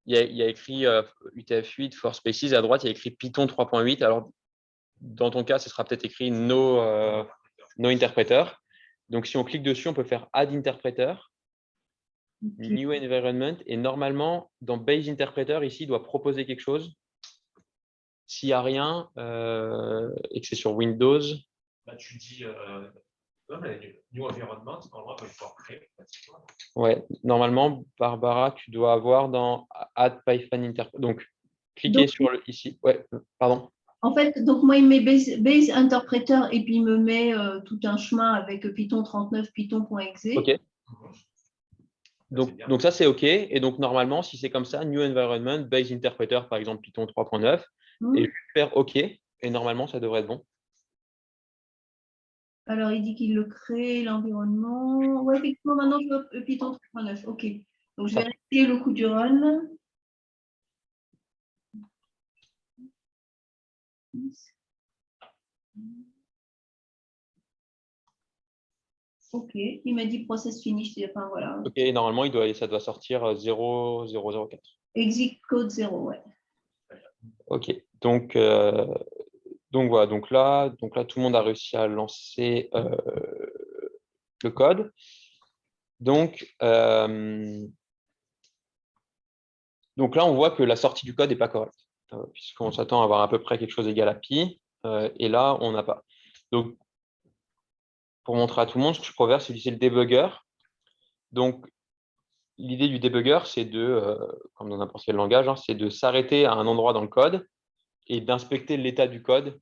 y a écrit UTF-8 for spaces, et à droite, il y a écrit Python 3.8. Alors, dans ton cas, ce sera peut-être écrit no interpreter. Donc, si on clique dessus, on peut faire add interpreter, new environment, et normalement, dans base interpreter, ici, il doit proposer quelque chose. S'il n'y a rien et que c'est sur Windows, Bah, tu dis non, mais New Environment, normalement, il faut pouvoir créer. ouais, normalement, Barbara, tu dois avoir dans Add Python Interpreter. Donc, cliquez Donc, sur le ici. Ouais, pardon. en fait, donc moi, il me met base interpreter et puis il me met tout un chemin avec Python 39, python.exe. OK. Donc ça, c'est OK. Et donc, normalement, si c'est comme ça, New Environment, Base Interpreter, par exemple, Python 3.9, et je vais faire OK. Et normalement, ça devrait être bon. Alors, il dit qu'il le crée, l'environnement. Oui, effectivement, maintenant, je vois Python 3.9. OK. Donc, je vais rester le coup du run. OK. Il m'a dit process finish. Enfin, voilà. OK, normalement, ça doit sortir 0004. Exit code 0, ouais. OK. Donc voilà. Donc là, tout le monde a réussi à lancer le code. Donc là, on voit que la sortie du code n'est pas correcte, puisqu'on s'attend à avoir à peu près quelque chose égal à pi, et là, on n'a pas. Donc, pour montrer à tout le monde, ce que je préfère, c'est utiliser le debugger. Donc, l'idée du debugger, c'est comme dans n'importe quel langage, hein, c'est de s'arrêter à un endroit dans le code et d'inspecter l'état du code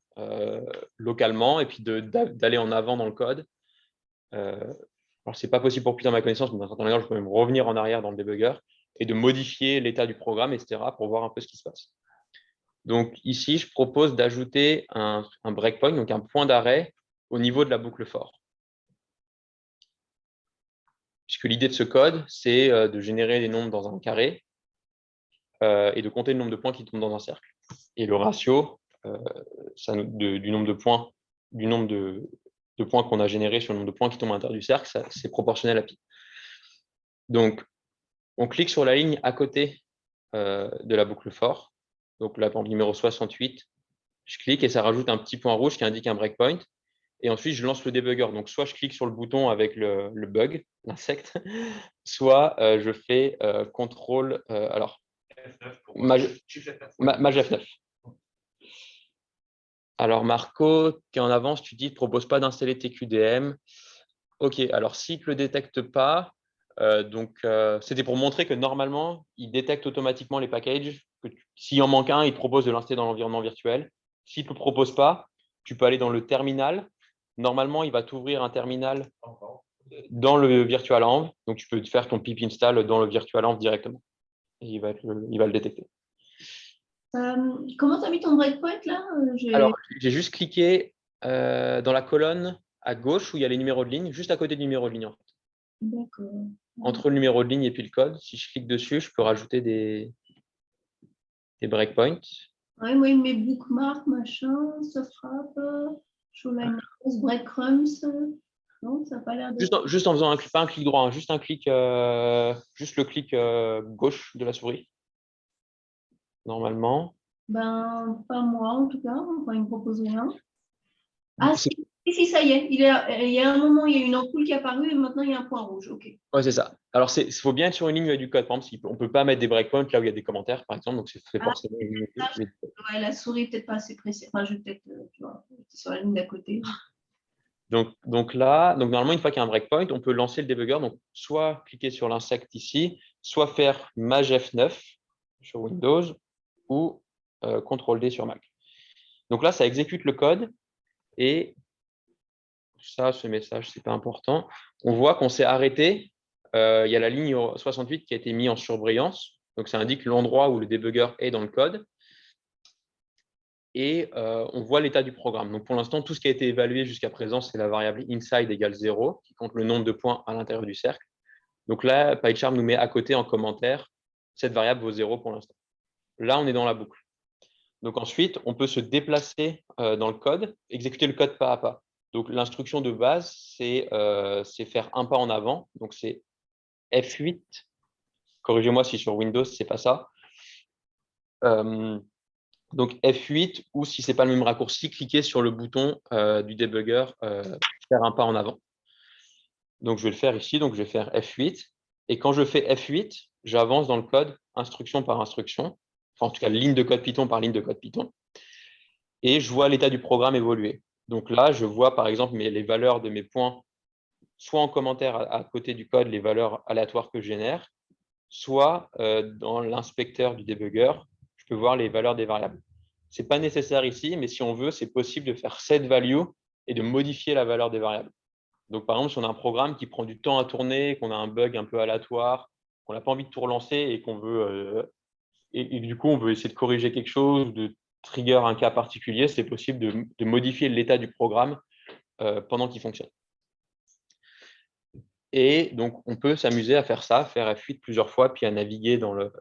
localement, et puis d'aller en avant dans le code. Alors, ce n'est pas possible pour Python à ma connaissance, mais dans certains langages, je peux même revenir en arrière dans le debugger et de modifier l'état du programme, etc., pour voir un peu ce qui se passe. Donc ici, je propose d'ajouter un breakpoint, donc un point d'arrêt au niveau de la boucle for. Puisque l'idée de ce code, c'est de générer des nombres dans un carré et de compter le nombre de points qui tombent dans un cercle. Et le ratio du nombre de points, de points qu'on a généré sur le nombre de points qui tombent à l'intérieur du cercle, c'est proportionnel à pi. Donc, on clique sur la ligne à côté de la boucle for. Donc là, pour le numéro 68, je clique et ça rajoute un petit point rouge qui indique un breakpoint. Et ensuite, je lance le debugger. Donc, soit je clique sur le bouton avec le bug, l'insecte, soit je fais CTRL, alors, Maj F9. Alors, Marco, qui est en avance, tu dis, ne te propose pas d'installer TQDM. OK, alors s'il ne le détecte pas, c'était pour montrer que normalement, il détecte automatiquement les packages. S'il en manque un, il te propose de l'installer dans l'environnement virtuel. S'il ne te le propose pas, tu peux aller dans le terminal. Normalement, il va t'ouvrir un terminal dans le virtual env. Donc, tu peux faire ton pip install dans le virtual env directement. Et il va le détecter. Comment tu as mis ton breakpoint là? Alors, j'ai juste cliqué dans la colonne à gauche où il y a les numéros de ligne, juste à côté du numéro de ligne en fait. D'accord. Entre le numéro de ligne et puis le code, si je clique dessus, je peux rajouter des breakpoints. Ouais, moi, il met bookmark, machin, softwrap, showline, breadcrumbs. Non, ça n'a pas l'air de. Juste en faisant pas un clic droit, hein, juste le clic gauche de la souris. Normalement. Ben, pas moi en tout cas. Enfin, il ne me propose rien. Ah, si, ça y est. Il y a un moment, il y a une ampoule qui est apparue et maintenant, il y a un point rouge. OK. Ouais, c'est ça. Alors, il faut bien être sur une ligne du code. Par exemple, on ne peut pas mettre des breakpoints là où il y a des commentaires, par exemple. Donc, c'est forcément une ligne. Ouais, la souris peut-être pas assez précise. Enfin, je vais peut-être sur la ligne d'à côté. Donc là, normalement, une fois qu'il y a un breakpoint, on peut lancer le debugger. Donc, soit cliquer sur l'insecte ici, soit faire Maj F9 sur Windows ou CTRL-D sur Mac. Donc là, ça exécute le code et ça, ce message, ce n'est pas important. On voit qu'on s'est arrêté. Il y a la ligne 68 qui a été mise en surbrillance. Donc, ça indique l'endroit où le débugger est dans le code. Et on voit l'état du programme. Donc, pour l'instant, tout ce qui a été évalué jusqu'à présent, c'est la variable inside égale 0, qui compte le nombre de points à l'intérieur du cercle. Donc là, PyCharm nous met à côté en commentaire, cette variable vaut 0 pour l'instant. Là, on est dans la boucle. Donc ensuite, on peut se déplacer dans le code, exécuter le code pas à pas. Donc l'instruction de base, c'est faire un pas en avant. Donc c'est F8. Corrigez-moi si sur Windows, ce n'est pas ça. Donc F8, ou si ce n'est pas le même raccourci, cliquez sur le bouton du debugger, faire un pas en avant. Donc je vais le faire ici, donc je vais faire F8. Et quand je fais F8, j'avance dans le code instruction par instruction. Enfin, en tout cas, ligne de code Python par ligne de code Python. Et je vois l'état du programme évoluer. Donc là, je vois par exemple les valeurs de mes points, soit en commentaire à côté du code, les valeurs aléatoires que je génère, soit dans l'inspecteur du debugger, je peux voir les valeurs des variables. Ce n'est pas nécessaire ici, mais si on veut, c'est possible de faire set value et de modifier la valeur des variables. Donc, par exemple, si on a un programme qui prend du temps à tourner, qu'on a un bug un peu aléatoire, qu'on n'a pas envie de tout relancer et qu'on veut et du coup, on veut essayer de corriger quelque chose, de trigger un cas particulier, c'est possible de modifier l'état du programme pendant qu'il fonctionne. Et donc, on peut s'amuser à faire ça, faire F8 plusieurs fois, puis à naviguer dans le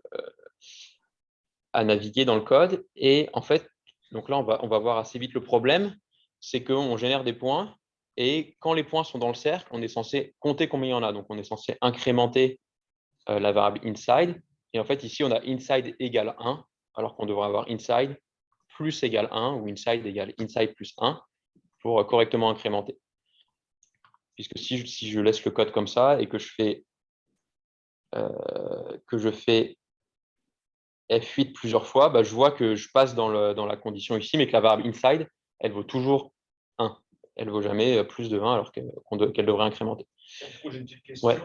code. Et en fait, donc là, on va voir assez vite le problème, c'est qu'on génère des points, et quand les points sont dans le cercle, on est censé compter combien il y en a. Donc, on est censé incrémenter la variable inside. Et en fait, ici, on a inside égale 1, alors qu'on devrait avoir inside plus égale 1 ou inside égale inside plus 1 pour correctement incrémenter. Puisque si je laisse le code comme ça et que je fais F8 plusieurs fois, bah, je vois que je passe dans la condition ici, mais que la variable inside, elle vaut toujours 1. Elle ne vaut jamais plus de 1 alors qu'elle devrait incrémenter. Du coup, j'ai une petite question. Ouais.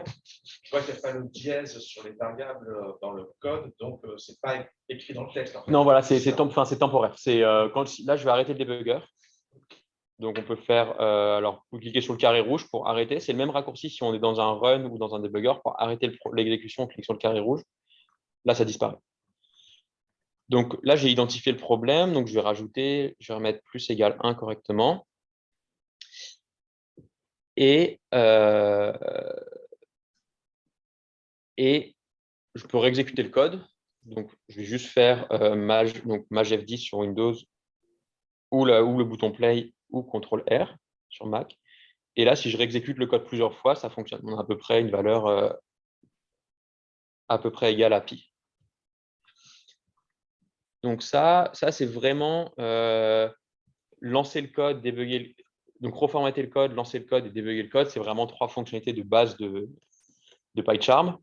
Je vois qu'il n'y a pas le dièse sur les variables dans le code, donc ce n'est pas écrit dans le texte. En fait. Non, voilà, c'est temporaire. Là, je vais arrêter le debugger. Donc, on peut faire, alors, vous cliquez sur le carré rouge pour arrêter. C'est le même raccourci si on est dans un run ou dans un debugger. Pour arrêter l'exécution, on clique sur le carré rouge. Là, ça disparaît. Donc là, j'ai identifié le problème. Donc, je vais remettre plus égale 1 correctement. Et je peux réexécuter le code. Donc, je vais juste faire maj F10 sur Windows ou le bouton play ou CTRL R sur Mac. Et là, si je réexécute le code plusieurs fois, ça fonctionne. On a à peu près une valeur à peu près égale à pi. Donc ça c'est vraiment lancer le code, débugger, donc reformater le code, lancer le code et débugger le code. C'est vraiment 3 fonctionnalités de base de PyCharm.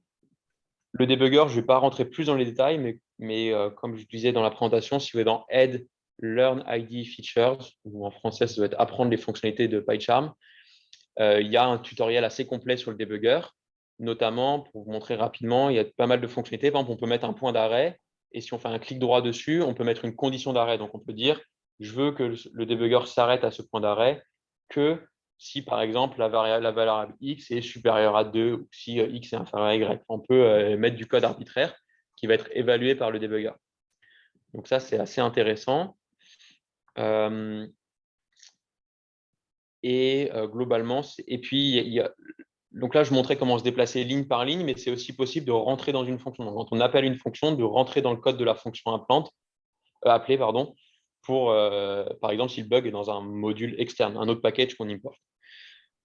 Le debugger, je ne vais pas rentrer plus dans les détails, mais comme je disais dans la présentation, si vous êtes dans Add, Learn ID Features, ou en français, ça doit être apprendre les fonctionnalités de PyCharm, il y a un tutoriel assez complet sur le debugger, notamment, pour vous montrer rapidement, il y a pas mal de fonctionnalités. Par exemple, on peut mettre un point d'arrêt, et si on fait un clic droit dessus, on peut mettre une condition d'arrêt. Donc, on peut dire, je veux que le debugger s'arrête à ce point d'arrêt que si, par exemple, la variable x est supérieure à 2 ou si x est inférieur à y. On peut mettre du code arbitraire qui va être évalué par le debugger. Donc ça, c'est assez intéressant. Et globalement, et puis, donc là, je montrais comment se déplacer ligne par ligne, mais c'est aussi possible de rentrer dans une fonction. Donc, quand on appelle une fonction, de rentrer dans le code de la fonction appelée, pour, par exemple, si le bug est dans un module externe, un autre package qu'on importe.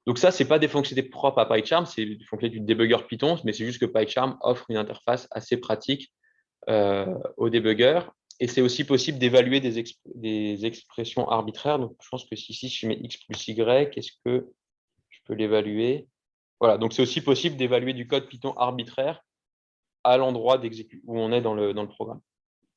Donc ça, ce n'est pas des fonctionnalités propres à PyCharm, c'est des fonctionnalités du debugger Python, mais c'est juste que PyCharm offre une interface assez pratique au debugger. Et c'est aussi possible d'évaluer des expressions arbitraires. Donc, je pense que si je mets x plus y, est-ce que je peux l'évaluer? Voilà, donc c'est aussi possible d'évaluer du code Python arbitraire à l'endroit où on est dans le programme.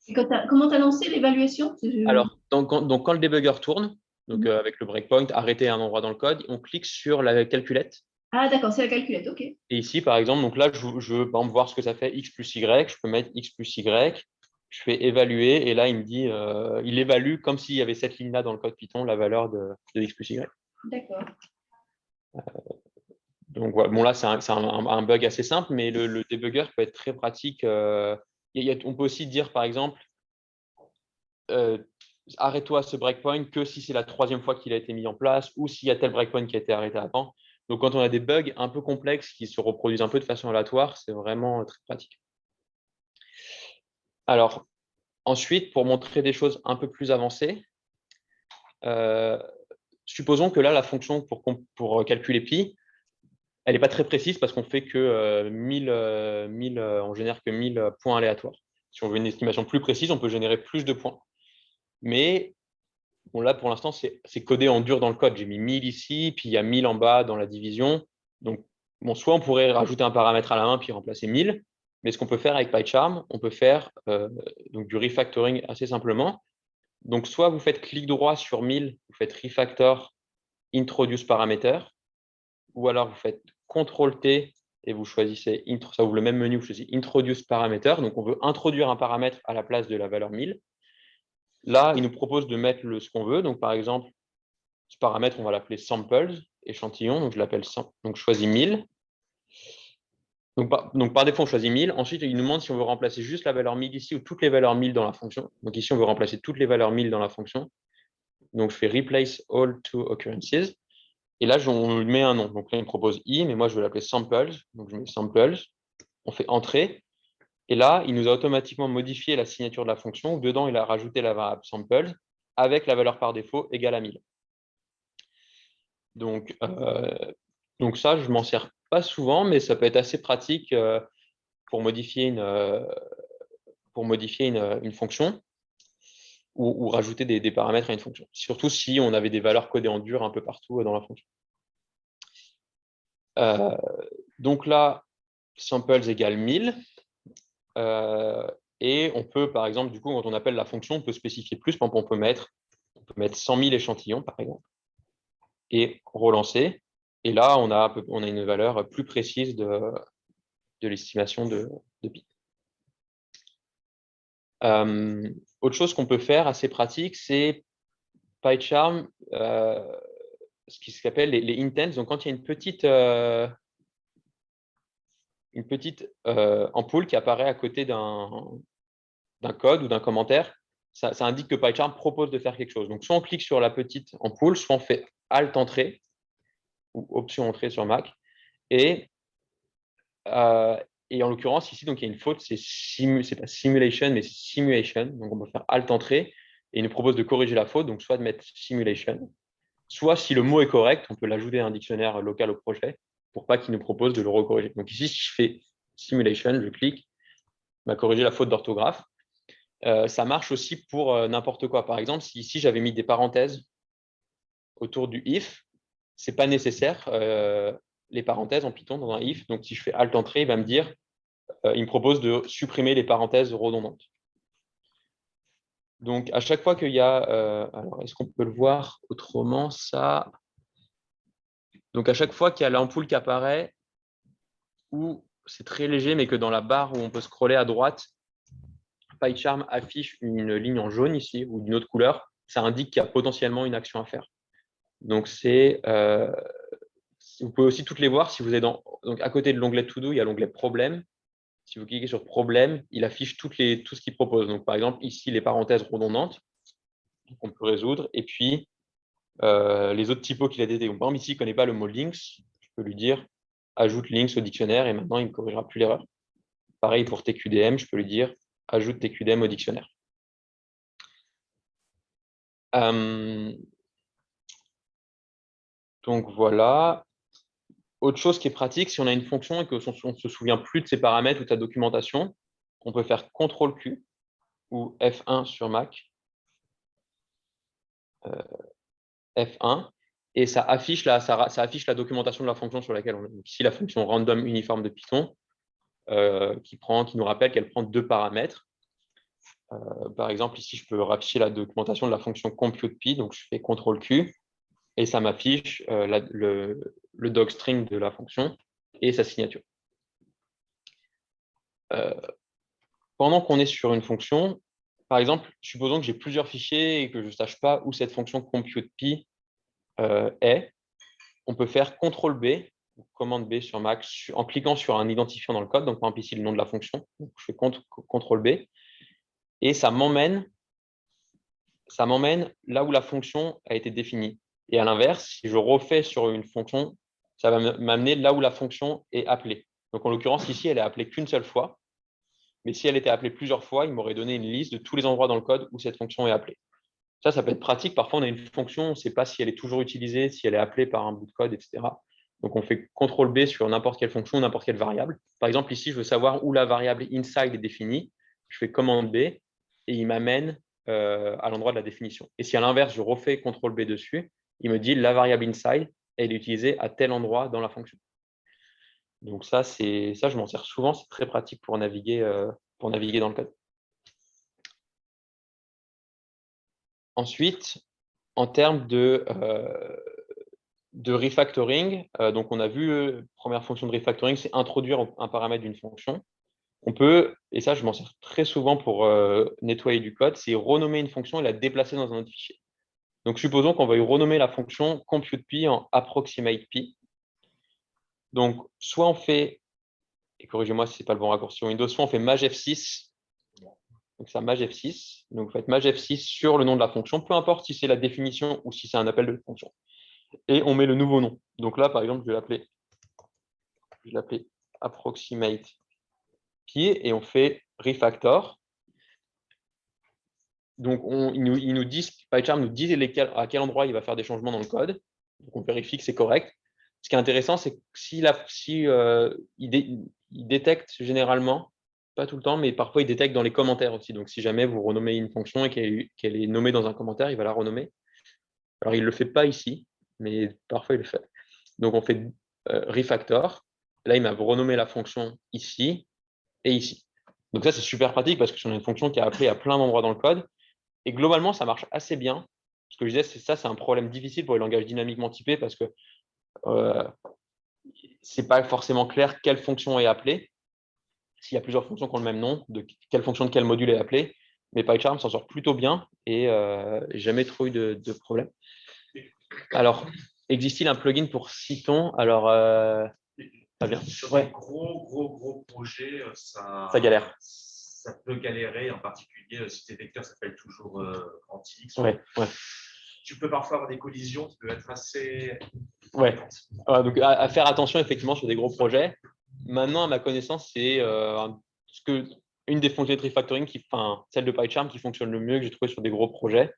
Et comment tu as lancé l'évaluation? Alors, donc, quand le debugger tourne, donc avec le breakpoint, arrêter à un endroit dans le code, on clique sur la calculette. Ah, d'accord, c'est la calculette, ok. Et ici, par exemple, donc là, je veux par exemple, voir ce que ça fait x plus y. Je peux mettre x plus y. Je fais évaluer et là, il me dit, il évalue comme s'il y avait cette ligne-là dans le code Python, la valeur de x plus y. D'accord. Donc voilà. Bon, là, c'est un bug assez simple, mais le debugger peut être très pratique. On peut aussi dire, par exemple, arrête-toi à ce breakpoint que si c'est la 3e fois qu'il a été mis en place ou s'il y a tel breakpoint qui a été arrêté avant. Donc, quand on a des bugs un peu complexes qui se reproduisent un peu de façon aléatoire, c'est vraiment très pratique. Alors, ensuite, pour montrer des choses un peu plus avancées, supposons que là, la fonction pour calculer pi, elle n'est pas très précise parce qu'on fait que 1000, on génère que 1000 points aléatoires. Si on veut une estimation plus précise, on peut générer plus de points. Mais bon, là, pour l'instant, c'est codé en dur dans le code. J'ai mis 1000 ici, puis il y a 1000 en bas dans la division. Donc, bon, soit on pourrait rajouter un paramètre à la main puis remplacer 1000. Mais ce qu'on peut faire avec PyCharm, on peut faire donc du refactoring assez simplement. Donc, soit vous faites clic droit sur 1000, vous faites refactor, introduce parameter, ou alors vous faites CTRL-T et vous choisissez, ça ouvre le même menu, vous choisissez introduce parameter. Donc, on veut introduire un paramètre à la place de la valeur 1000. Là, il nous propose de mettre ce qu'on veut. Donc, par exemple, ce paramètre, on va l'appeler samples, échantillon. Donc, je l'appelle donc, je choisis 1000. Donc, par défaut, on choisit 1000. Ensuite, il nous demande si on veut remplacer juste la valeur 1000 ici ou toutes les valeurs 1000 dans la fonction. Donc, ici, on veut remplacer toutes les valeurs 1000 dans la fonction. Donc, je fais replace all to occurrences. Et là, on lui met un nom. Donc, là, il me propose i, mais moi, je vais l'appeler samples. Donc, je mets samples. On fait entrée. Et là, il nous a automatiquement modifié la signature de la fonction. Dedans, il a rajouté la variable samples avec la valeur par défaut égale à 1000. Donc ça, je ne m'en sers pas souvent, mais ça peut être assez pratique pour modifier une fonction ou rajouter des paramètres à une fonction. Surtout si on avait des valeurs codées en dur un peu partout dans la fonction. Donc là, samples égale 1000. Et on peut, par exemple, du coup, quand on appelle la fonction, on peut spécifier plus. Par exemple, on peut mettre 100 000 échantillons, par exemple, et relancer. Et là, on a une valeur plus précise de l'estimation de pi. Autre chose qu'on peut faire assez pratique, c'est PyCharm, ce qui s'appelle les intents. Donc, quand il y a une petite ampoule qui apparaît à côté d'un code ou d'un commentaire, ça indique que PyCharm propose de faire quelque chose. Donc, soit on clique sur la petite ampoule, soit on fait Alt Entrée ou Option Entrée sur Mac. Et en l'occurrence, ici, donc, il y a une faute, c'est pas simulation, mais c'est simulation. Donc, on peut faire Alt Entrée et il nous propose de corriger la faute, donc soit de mettre simulation, soit si le mot est correct, on peut l'ajouter à un dictionnaire local au projet pour pas qu'il nous propose de le recorriger. Donc ici, si je fais simulation, je clique, il m'a corrigé la faute d'orthographe. Ça marche aussi pour n'importe quoi. Par exemple, si ici j'avais mis des parenthèses autour du if, c'est pas nécessaire les parenthèses en Python dans un if. Donc si je fais Alt Entrée, il va me dire, il me propose de supprimer les parenthèses redondantes. Donc à chaque fois qu'il y a, alors est-ce qu'on peut le voir autrement ça? Donc à chaque fois qu'il y a l'ampoule qui apparaît, ou c'est très léger, mais que dans la barre où on peut scroller à droite, PyCharm affiche une ligne en jaune ici ou d'une autre couleur, ça indique qu'il y a potentiellement une action à faire. Donc vous pouvez aussi toutes les voir si vous êtes donc à côté de l'onglet To Do, il y a l'onglet Problème. Si vous cliquez sur Problème, il affiche tout ce qu'il propose. Donc par exemple ici les parenthèses redondantes qu'on peut résoudre, et puis les autres typos qu'il a détectés. Par exemple ici il ne connaît pas le mot links, je peux lui dire ajoute links au dictionnaire et maintenant il ne corrigera plus l'erreur. Pareil pour TQDM, je peux lui dire ajoute TQDM au dictionnaire. Donc voilà. Autre chose qui est pratique, si on a une fonction et qu'on ne se souvient plus de ses paramètres ou de sa documentation, on peut faire CTRL-Q ou F1 sur Mac. F1, et ça affiche la documentation de la fonction sur laquelle on est. Donc ici, la fonction random uniforme de Python, qui nous rappelle qu'elle prend 2 paramètres. Par exemple, ici, je peux afficher la documentation de la fonction ComputePy, donc je fais CTRL-Q, et ça m'affiche le docstring de la fonction et sa signature. Pendant qu'on est sur une fonction, par exemple, supposons que j'ai plusieurs fichiers et que je ne sache pas où cette fonction ComputePy est. on peut faire CTRL B, commande B sur Mac, en cliquant sur un identifiant dans le code. Donc, par exemple, ici, le nom de la fonction. Donc, je fais CTRL B et ça m'emmène là où la fonction a été définie. Et à l'inverse, si je refais sur une fonction, ça va m'amener là où la fonction est appelée. Donc, en l'occurrence, ici, elle est appelée qu'une seule fois. Mais si elle était appelée plusieurs fois, il m'aurait donné une liste de tous les endroits dans le code où cette fonction est appelée. Ça peut être pratique. Parfois, on a une fonction, on ne sait pas si elle est toujours utilisée, si elle est appelée par un bout de code, etc. Donc, on fait CTRL B sur n'importe quelle fonction, n'importe quelle variable. Par exemple, ici, je veux savoir où la variable inside est définie. Je fais commande B et il m'amène à l'endroit de la définition. Et si à l'inverse, je refais CTRL B dessus, il me dit la variable inside, elle est utilisée à tel endroit dans la fonction. Donc ça, je m'en sers souvent. C'est très pratique pour naviguer dans le code. Ensuite, en termes de refactoring, donc on a vu, première fonction de refactoring, c'est introduire un paramètre d'une fonction. On peut, et ça je m'en sers très souvent pour nettoyer du code, c'est renommer une fonction et la déplacer dans un autre fichier. Donc supposons qu'on veuille renommer la fonction ComputePy en ApproximatePy. Donc soit on fait, et corrigez-moi si ce n'est pas le bon raccourci sur Windows, soit on fait maj F6. Donc, ça maj F6. Donc, vous faites maj F6 sur le nom de la fonction, peu importe si c'est la définition ou si c'est un appel de fonction. Et on met le nouveau nom. Donc là, par exemple, je vais l'appeler approximate py et on fait refactor. Donc, il nous dit, PyCharm nous dit à quel endroit il va faire des changements dans le code. Donc, on vérifie que c'est correct. Ce qui est intéressant, c'est que il détecte généralement, pas tout le temps, mais parfois il détecte dans les commentaires aussi. Donc, si jamais vous renommez une fonction et qu'elle est nommée dans un commentaire, il va la renommer. Alors, il ne le fait pas ici, mais parfois il le fait. Donc, on fait refactor. Là, il m'a renommé la fonction ici et ici. Donc, ça, c'est super pratique parce que c'est une fonction qui est appelée à plein d'endroits dans le code. Et globalement, ça marche assez bien. Ce que je disais, c'est un problème difficile pour les langages dynamiquement typés parce que ce n'est pas forcément clair quelle fonction est appelée. S'il y a plusieurs fonctions qui ont le même nom, de quelle fonction de quel module est appelée. Mais PyCharm s'en sort plutôt bien et jamais trop eu de problème. Alors, existe-t-il un plugin pour Cython? Alors, pas bien. Sur des gros projets, ça galère. Ça peut galérer, en particulier si tes vecteurs s'appellent toujours Antix. Ouais. Tu peux parfois avoir des collisions qui peuvent être assez. Ouais. Donc, à faire attention effectivement sur des gros projets. Maintenant, à ma connaissance, c'est une des fonctionnalités de refactoring, celle de PyCharm qui fonctionne le mieux que j'ai trouvé sur des gros projets.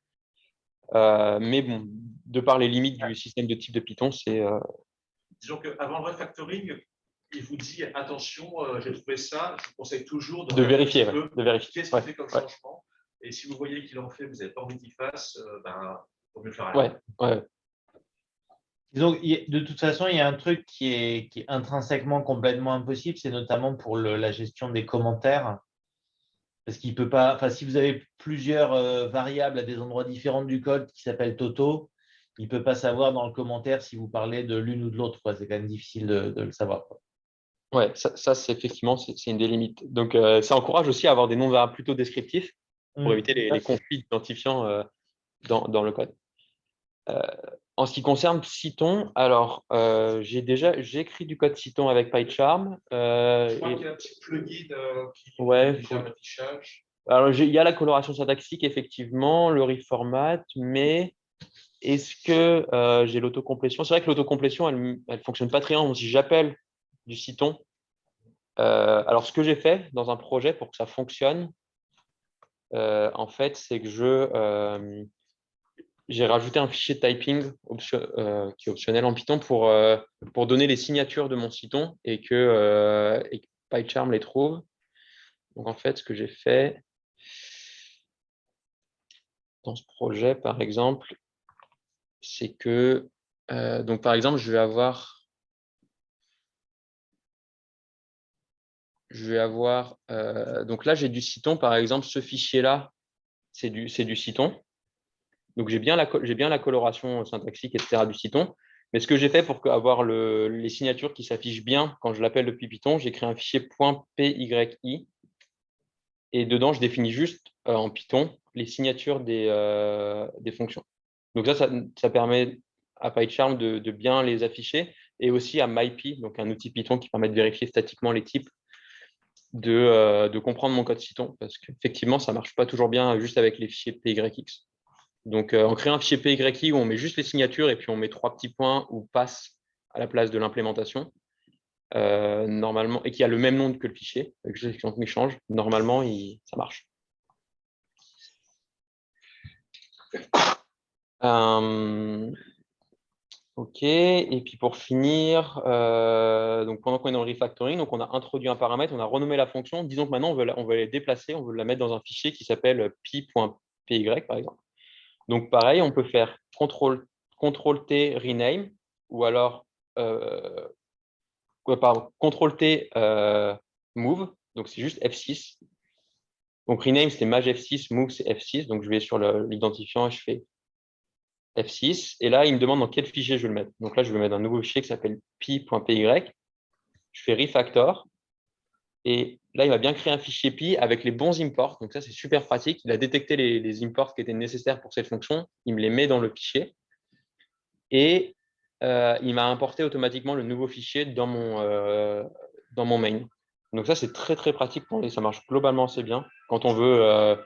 Mais bon, de par les limites du système de type de Python, c'est. Disons qu'avant le refactoring, il vous dit attention, j'ai trouvé ça. Je vous conseille toujours de vérifier. Qu'est-ce qu'il fait comme changement. Et si vous voyez qu'il en fait, vous n'avez pas envie qu'il fasse, il vaut mieux faire rien. Ouais. Donc, de toute façon, il y a un truc qui est intrinsèquement complètement impossible, c'est notamment pour la gestion des commentaires. Parce qu'il peut pas, enfin, si vous avez plusieurs variables à des endroits différents du code qui s'appellent Toto, il ne peut pas savoir dans le commentaire si vous parlez de l'une ou de l'autre. C'est quand même difficile de le savoir. Ouais, ça c'est effectivement c'est une des limites. Donc, ça encourage aussi à avoir des noms variables plutôt descriptifs pour éviter les conflits d'identifiants dans le code. En ce qui concerne Cython, alors j'ai écrit du code Cython avec PyCharm. Je crois qu'il y a un petit plugin qui gère l'affichage. Alors, il y a la coloration syntaxique, effectivement, le reformat, mais est-ce que j'ai l'autocomplétion? C'est vrai que l'autocomplétion, elle ne fonctionne pas très bien si j'appelle du Cython. Alors, ce que j'ai fait dans un projet pour que ça fonctionne, en fait, c'est que j'ai rajouté un fichier de typing qui est optionnel en Python pour donner les signatures de mon Cython et que PyCharm les trouve. Donc, en fait, ce que j'ai fait dans ce projet, par exemple, c'est que, donc par exemple, je vais avoir donc là, j'ai du Cython, par exemple, ce fichier-là, c'est du Cython. Donc, j'ai bien la coloration syntaxique, etc. du Cython. Mais ce que j'ai fait pour avoir les signatures qui s'affichent bien quand je l'appelle depuis Python, j'ai créé un fichier .pyi et dedans, je définis juste en Python les signatures des fonctions. Donc ça permet à PyCharm de bien les afficher, et aussi à MyPy, donc un outil Python qui permet de vérifier statiquement les types, de comprendre mon code Python, parce qu'effectivement, ça ne marche pas toujours bien juste avec les fichiers PYX. Donc, on crée un fichier PYI où on met juste les signatures et puis on met 3 petits points ou passe à la place de l'implémentation, normalement, et qui a le même nom que le fichier, avec juste l'extension qui change. Normalement, ça marche. OK. Et puis pour finir, donc pendant qu'on est dans le refactoring, donc on a introduit un paramètre, on a renommé la fonction. Disons que maintenant, on veut la déplacer, on veut la mettre dans un fichier qui s'appelle pi.py, par exemple. Donc pareil, on peut faire CTRL-T rename, ou alors CTRL-T move, donc c'est juste F6. Donc rename, c'est maj F6, move, c'est F6. Donc je vais sur l'identifiant et je fais F6. Et là, il me demande dans quel fichier je veux le mettre. Donc là, je vais mettre un nouveau fichier qui s'appelle pi.py. Je fais refactor. Et là, il va bien créer un fichier pi avec les bons imports. Donc ça, c'est super pratique. Il a détecté les imports qui étaient nécessaires pour cette fonction. Il me les met dans le fichier. Et il m'a importé automatiquement le nouveau fichier dans mon main. Donc ça, c'est très, très pratique pour ça marche globalement assez bien. Quand on veut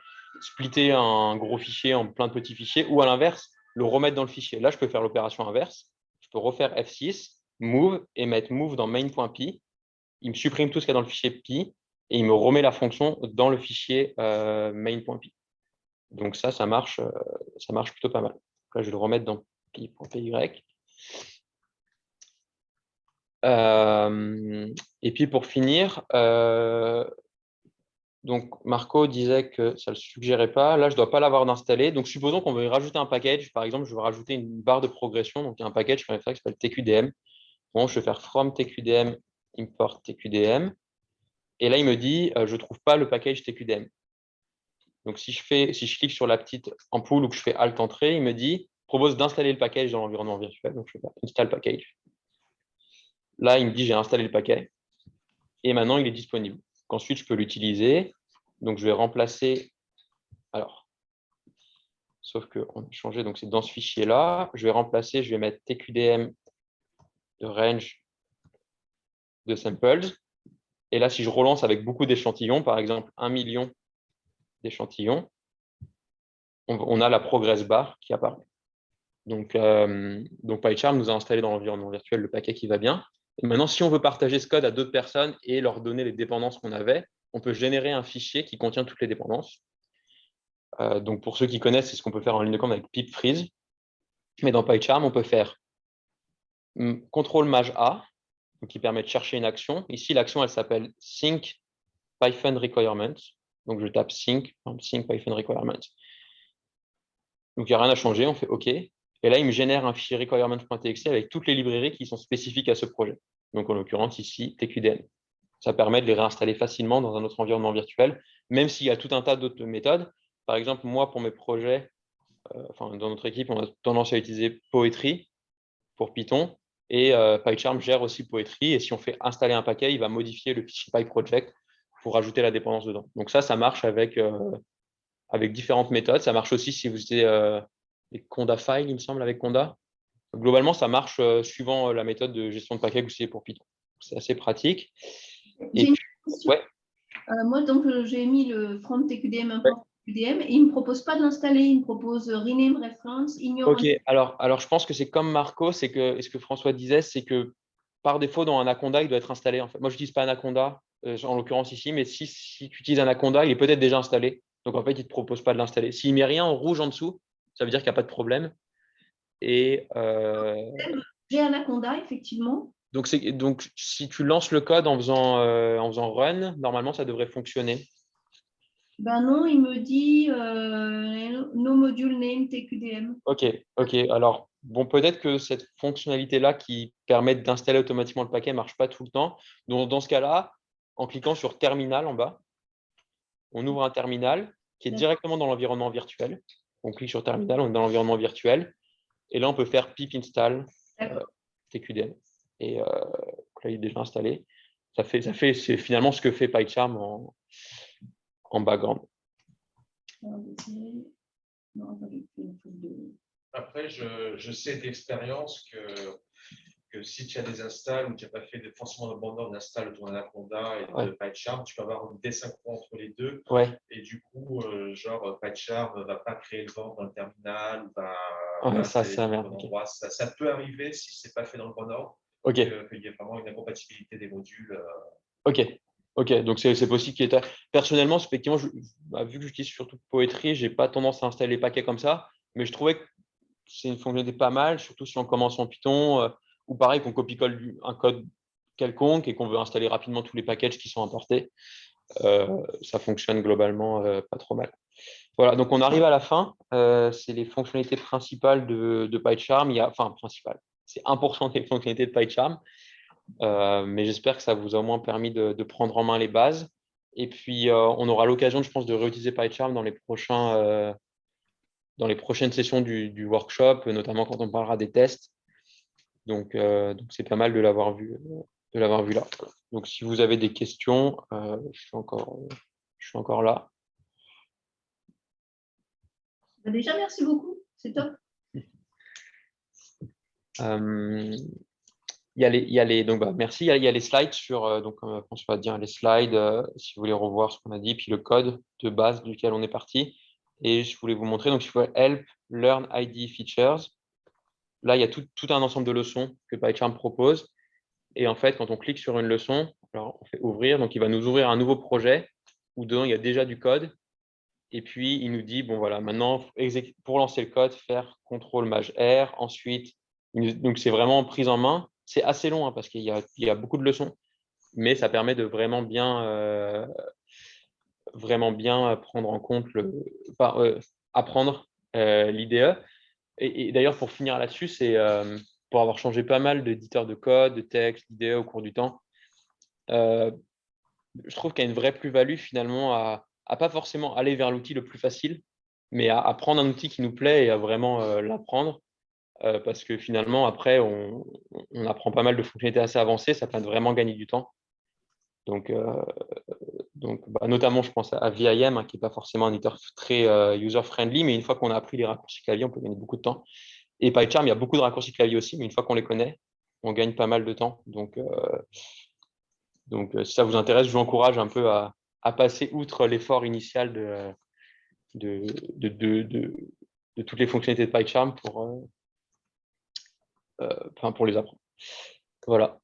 splitter un gros fichier en plein de petits fichiers, ou à l'inverse, le remettre dans le fichier. Là, je peux faire l'opération inverse. Je peux refaire F6, move, et mettre move dans main.py. Il me supprime tout ce qu'il y a dans le fichier pi, et il me remet la fonction dans le fichier main.py. Donc ça marche plutôt pas mal. Là, je vais le remettre dans pi.py. Et puis pour finir, donc Marco disait que ça ne le suggérait pas. Là, je ne dois pas l'avoir d'installé. Donc supposons qu'on veut rajouter un package. Par exemple, je veux rajouter une barre de progression. Donc il y a un package qui s'appelle TQDM. Bon, je vais faire from TQDM import TQDM. Et là, il me dit je ne trouve pas le package TQDM. Donc si je clique sur la petite ampoule ou que je fais Alt Entrée, il me dit propose d'installer le package dans l'environnement virtuel. Donc je vais faire install package. Là, il me dit j'ai installé le paquet et maintenant il est disponible. Donc, ensuite, je peux l'utiliser. Donc, je vais remplacer. Alors, sauf qu'on a changé. Donc, c'est dans ce fichier-là. Je vais remplacer, je vais mettre TQDM de range de samples. Et là, si je relance avec beaucoup d'échantillons, par exemple 1 million d'échantillons, on a la progress bar qui apparaît. Donc PyCharm nous a installé dans l'environnement virtuel le paquet qui va bien. Et maintenant, si on veut partager ce code à d'autres personnes et leur donner les dépendances qu'on avait, on peut générer un fichier qui contient toutes les dépendances. Donc, pour ceux qui connaissent, c'est ce qu'on peut faire en ligne de commande avec pip freeze. Mais dans PyCharm, on peut faire CTRL-MAJ-A, qui permet de chercher une action. Ici, l'action, elle s'appelle sync Python requirements. Donc, je tape sync Python requirements. Donc, il n'y a rien à changer. On fait OK. Et là, il me génère un fichier requirements.txt avec toutes les librairies qui sont spécifiques à ce projet. Donc, en l'occurrence, ici, TQDM. Ça permet de les réinstaller facilement dans un autre environnement virtuel, même s'il y a tout un tas d'autres méthodes. Par exemple, moi, pour mes projets, dans notre équipe, on a tendance à utiliser Poetry pour Python. Et PyCharm gère aussi Poetry. Et si on fait installer un paquet, il va modifier le fichier PyProject pour rajouter la dépendance dedans. Donc ça marche avec différentes méthodes. Ça marche aussi si vous utilisez les Conda files, il me semble, avec Conda. Globalement, ça marche suivant la méthode de gestion de paquets que vous utilisez pour Python. C'est assez pratique. J'ai une question. Ouais. Moi, donc, j'ai mis le from TQDM import TQDM et il ne me propose pas de l'installer. Il me propose rename reference, ignore. OK. Alors, je pense que c'est comme Marco, c'est que ce que François disait, c'est que par défaut, dans Anaconda, il doit être installé. En fait, moi, je n'utilise pas Anaconda, en l'occurrence ici, mais si tu utilises Anaconda, il est peut-être déjà installé. Donc, en fait, il ne te propose pas de l'installer. S'il ne met rien en rouge en dessous, ça veut dire qu'il n'y a pas de problème. Et j'ai Anaconda, effectivement. Donc, si tu lances le code en faisant run, normalement, ça devrait fonctionner. Ben non, il me dit no module name TQDM. OK. Alors, bon, peut-être que cette fonctionnalité-là qui permet d'installer automatiquement le paquet ne marche pas tout le temps. Donc, dans ce cas-là, en cliquant sur Terminal en bas, on ouvre un terminal qui est directement dans l'environnement virtuel. On clique sur Terminal, on est dans l'environnement virtuel. Et là, on peut faire pip install TQDM. Et là, il est déjà installé. C'est finalement ce que fait PyCharm en background. Après, je sais d'expérience que si tu as des installs où tu n'as pas fait forcément le bon ordre d'install de ton Anaconda et de PyCharm, tu peux avoir une désynchro entre les deux. Ouais, Et du coup, genre, PyCharm ne va pas créer le vent dans le terminal, ouais, va ça, installer c'est au merde. bon Ok. endroit. Ça peut arriver si ce n'est pas fait dans le bon ordre, Ok. qu'il y ait vraiment une incompatibilité des modules. Ok, ok, donc c'est possible qu'il y ait. Personnellement, effectivement, vu que j'utilise surtout Poetry, j'ai pas tendance à installer les paquets comme ça, mais je trouvais que c'est une fonctionnalité pas mal, surtout si on commence en Python, ou pareil qu'on copie-colle un code quelconque et qu'on veut installer rapidement tous les packages qui sont importés. Ça fonctionne globalement pas trop mal. Voilà, donc on arrive à la fin. C'est les fonctionnalités principales de PyCharm. Enfin, principales. C'est 1% des fonctionnalités de PyCharm. Mais j'espère que ça vous a au moins permis de prendre en main les bases. Et puis, on aura l'occasion, je pense, de réutiliser PyCharm dans les prochaines sessions du workshop, notamment quand on parlera des tests. Donc c'est pas mal de l'avoir vu là. Donc, si vous avez des questions, je suis encore là. Déjà, merci beaucoup. C'est top. Donc, merci. Il y a les slides sur. Donc, François va dire les slides, si vous voulez revoir ce qu'on a dit, puis le code de base duquel on est parti. Et je voulais vous montrer. Donc, il faut Help, Learn ID Features. Là, il y a tout un ensemble de leçons que PyCharm propose. Et en fait, quand on clique sur une leçon, alors on fait ouvrir. Donc, il va nous ouvrir un nouveau projet où dedans, il y a déjà du code. Et puis, il nous dit, bon, voilà, maintenant, pour lancer le code, faire CTRL-MAJ-R. Ensuite, donc, c'est vraiment prise en main. C'est assez long parce qu'il y a beaucoup de leçons, mais ça permet de vraiment bien prendre en compte apprendre l'IDE. Et d'ailleurs, pour finir là-dessus, c'est pour avoir changé pas mal d'éditeurs de code, de texte, d'IDE au cours du temps. Je trouve qu'il y a une vraie plus-value finalement à pas forcément aller vers l'outil le plus facile, mais à prendre un outil qui nous plaît et à vraiment l'apprendre. Parce que finalement, après, on apprend pas mal de fonctionnalités assez avancées, ça permet de vraiment gagner du temps. Donc, notamment, je pense à VIM, qui n'est pas forcément un éditeur très user-friendly, mais une fois qu'on a appris les raccourcis clavier, on peut gagner beaucoup de temps. Et PyCharm, il y a beaucoup de raccourcis clavier aussi, mais une fois qu'on les connaît, on gagne pas mal de temps. Donc, si ça vous intéresse, je vous encourage un peu à passer outre l'effort initial de toutes les fonctionnalités de PyCharm pour les apprendre. Voilà.